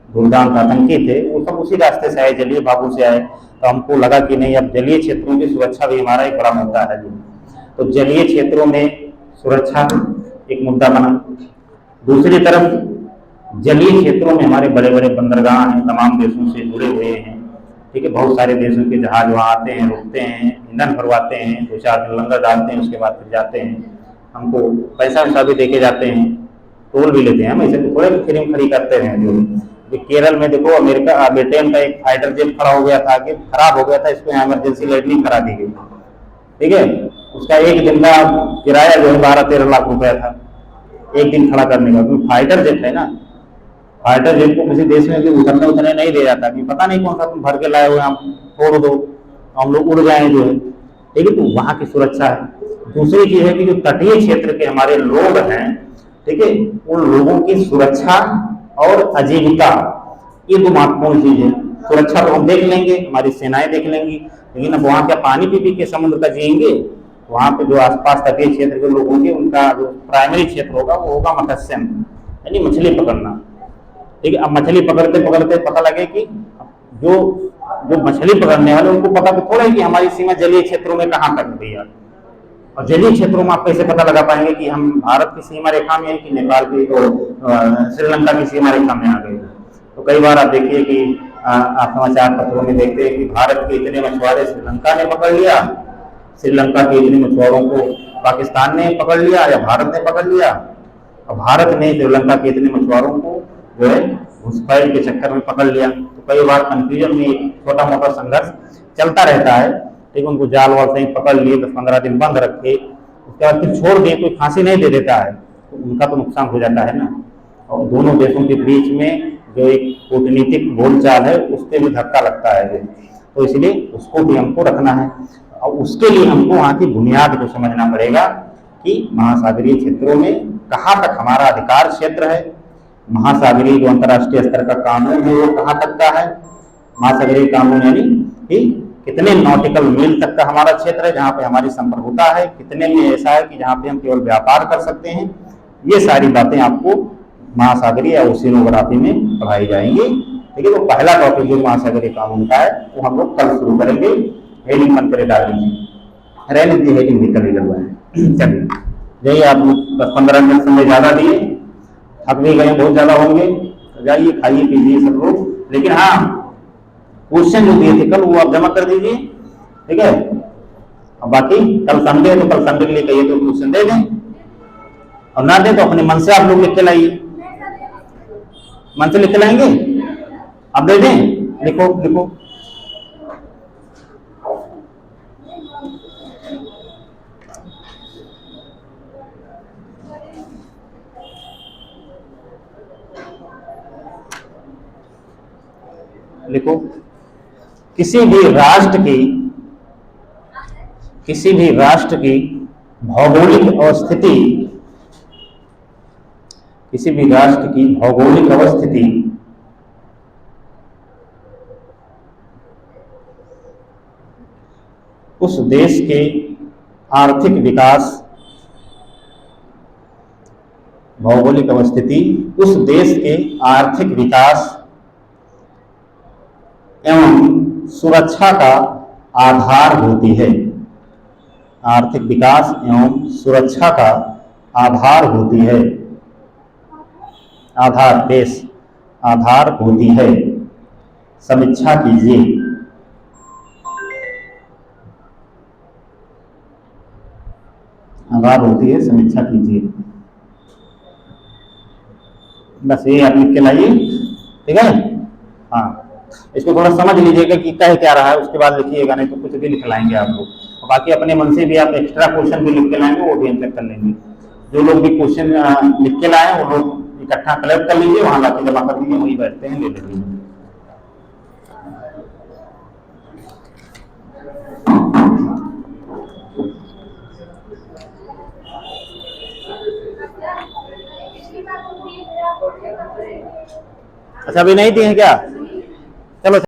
दुर्दांत आतंकी थे, वो सब उसी रास्ते से आए, जलीय भागों से आए। तो हमको लगा कि नहीं, अब जलीय क्षेत्रों की सुरक्षा भी हमारा एक बड़ा मुद्दा है। तो जलीय क्षेत्रों में सुरक्षा एक मुद्दा बना। दूसरी तरफ जलीय क्षेत्रों में हमारे बड़े बड़े बंदरगाह हैं, तमाम देशों से जुड़े हुए हैं, ठीक है। बहुत सारे देशों के जहाज वहाँ आते हैं, रुकते हैं, ईंधन भरवाते हैं, 2-4 दिन लंगर डालते हैं, उसके बाद फिर जाते हैं। हमको पैसा वैसा भी देके जाते हैं, टोल भी लेते हैं। हम ऐसे तो थोड़े फ्री में खड़ी करते हैं। जो केरल में देखो, अमेरिका ब्रिटेन का एक फाइटर जेट खड़ा हो गया था, कि खराब हो गया था, इसको इमरजेंसी लैंडिंग करा दी गई, ठीक है। उसका एक दिन का किराया जो है 12-13 लाख रुपया था, एक दिन खड़ा करने का। क्योंकि फाइटर जेट है ना, फाइटर जेट को किसी देश में भी उतरने नहीं दे जाता कि पता नहीं कौन सा तुम भर के लाए हुए, हम छोड़ दो, हम लोग उड़ जाएं जो है, ठीक है। तो वहाँ की सुरक्षा है। दूसरी चीज है कि जो तटीय क्षेत्र के हमारे लोग हैं, ठीक है, उन लोगों की सुरक्षा और आजीविका, ये दो महत्वपूर्ण चीज है। सुरक्षा तो हम देख लेंगे, हमारी सेनाएं देख लेंगी, लेकिन अब वहाँ क्या पानी पी के समुद्र का जिएंगे? वहाँ पे जो आसपास तटीय क्षेत्र के लोग होंगे, उनका जो प्राइमरी क्षेत्र होगा वो होगा मत्स्यन, यानी मछली पकड़ना, ठीक है। अब मछली पकड़ते पकड़ते पता लगे कि जो मछली पकड़ने वाले, उनको पता तो थोड़ा है कि हमारी सीमा जलीय क्षेत्रों में कहाँ तक है। और जलीय क्षेत्रों में आप कैसे पता लगा पाएंगे कि हम भारत की सीमा रेखा में है कि नेपाल की और श्रीलंका की सीमा रेखा में आ गए? तो कई बार आप देखिए कि आप समाचार पत्रों में देखते हैं कि भारत के इतने मछुआरे श्रीलंका ने पकड़ लिया, श्रीलंका के इतने मछुआरों को पाकिस्तान ने पकड़ लिया या भारत ने पकड़ लिया, और भारत ने श्रीलंका के इतने मछुआरों को जो है घुसपैठ के चक्कर में पकड़ लिया। तो कई बार कंफ्यूजन में एक छोटा मोटा संघर्ष चलता रहता है, ठीक है। उनको जाल वाल से पकड़ लिए, 10-15 दिन बंद रखे, उसके बाद फिर छोड़ दिए, कोई फांसी नहीं दे देता है, तो उनका तो नुकसान हो जाता है ना। और दोनों देशों के बीच में जो एक कूटनीतिक बोलचाल है, उससे भी धक्का लगता है। तो इसलिए उसको भी हमको रखना है, और उसके लिए हमको वहाँ की बुनियाद को समझना पड़ेगा कि महासागरीय क्षेत्रों में कहाँ तक हमारा अधिकार क्षेत्र है, महासागरीय जो अंतर्राष्ट्रीय स्तर का कानून है वो कहाँ तक का है, महासागरीय कानून यानी कि कितने नॉटिकल मील तक का हमारा क्षेत्र है जहाँ पे हमारी संप्रभुता है, कितने में ऐसा है कि जहाँ पे हम केवल व्यापार कर सकते हैं। ये सारी बातें आपको महासागरीय या ओशिनोग्राफी में पढ़ाई जाएंगी, ठीक है। तो पहला टॉपिक जो महासागरीय कानून का है वो हम लोग कल शुरू करेंगे। हेडिंग बंद करे डाल दीजिए, रहने दीजिए, हेडिंग भी कर लगवाएं। चलिए, जाइए, आप 10-15 मिनट समय ज़्यादा दिए, थक भी गए, बहुत ज़्यादा होंगे, जाइए खाइए पीजिए सब लोग। लेकिन हाँ, क्वेश्चन जो दिए थे कल वो आप जमा कर दीजिए, ठीक है। अब बाकी कल संडे है, तो कल संडे के लिए कहिए तो क्वेश्चन दे दें, और ना दें तो अपने मन से आप लोग लिख के लाइए। मन से लिख के लाएंगे, अब दे दें, लिखो लिखो। लिखो, किसी भी राष्ट्र की भौगोलिक अवस्थिति, किसी भी राष्ट्र की भौगोलिक अवस्थिति उस देश के आर्थिक विकास, भौगोलिक अवस्थिति उस देश के आर्थिक विकास एवं सुरक्षा का आधार होती है। आर्थिक विकास एवं सुरक्षा का आधार होती है। आधार, बेस, आधार होती है, समीक्षा कीजिए। आधार होती है, समीक्षा कीजिए। बस ये आप लिख के लाइए, ठीक है। हाँ, इसको थोड़ा समझ लीजिएगा कि कह क्या रहा है, उसके बाद लिखिएगा, नहीं तो कुछ भी लिख लाएंगे आप लोग। और बाकी अपने मन से भी आप एक्स्ट्रा क्वेश्चन भी लिख के लाएंगे, वो भी एंटर कर लेंगे। जो लोग भी क्वेश्चन लिख के लाए वो लोग इकट्ठा कलेक्ट कर लीजिए, वहां लाके जमा कर दीजिए, वहीं बैठते हैं, ले लेंगे। अच्छा, अभी नहीं दिए हैं क्या? चलो।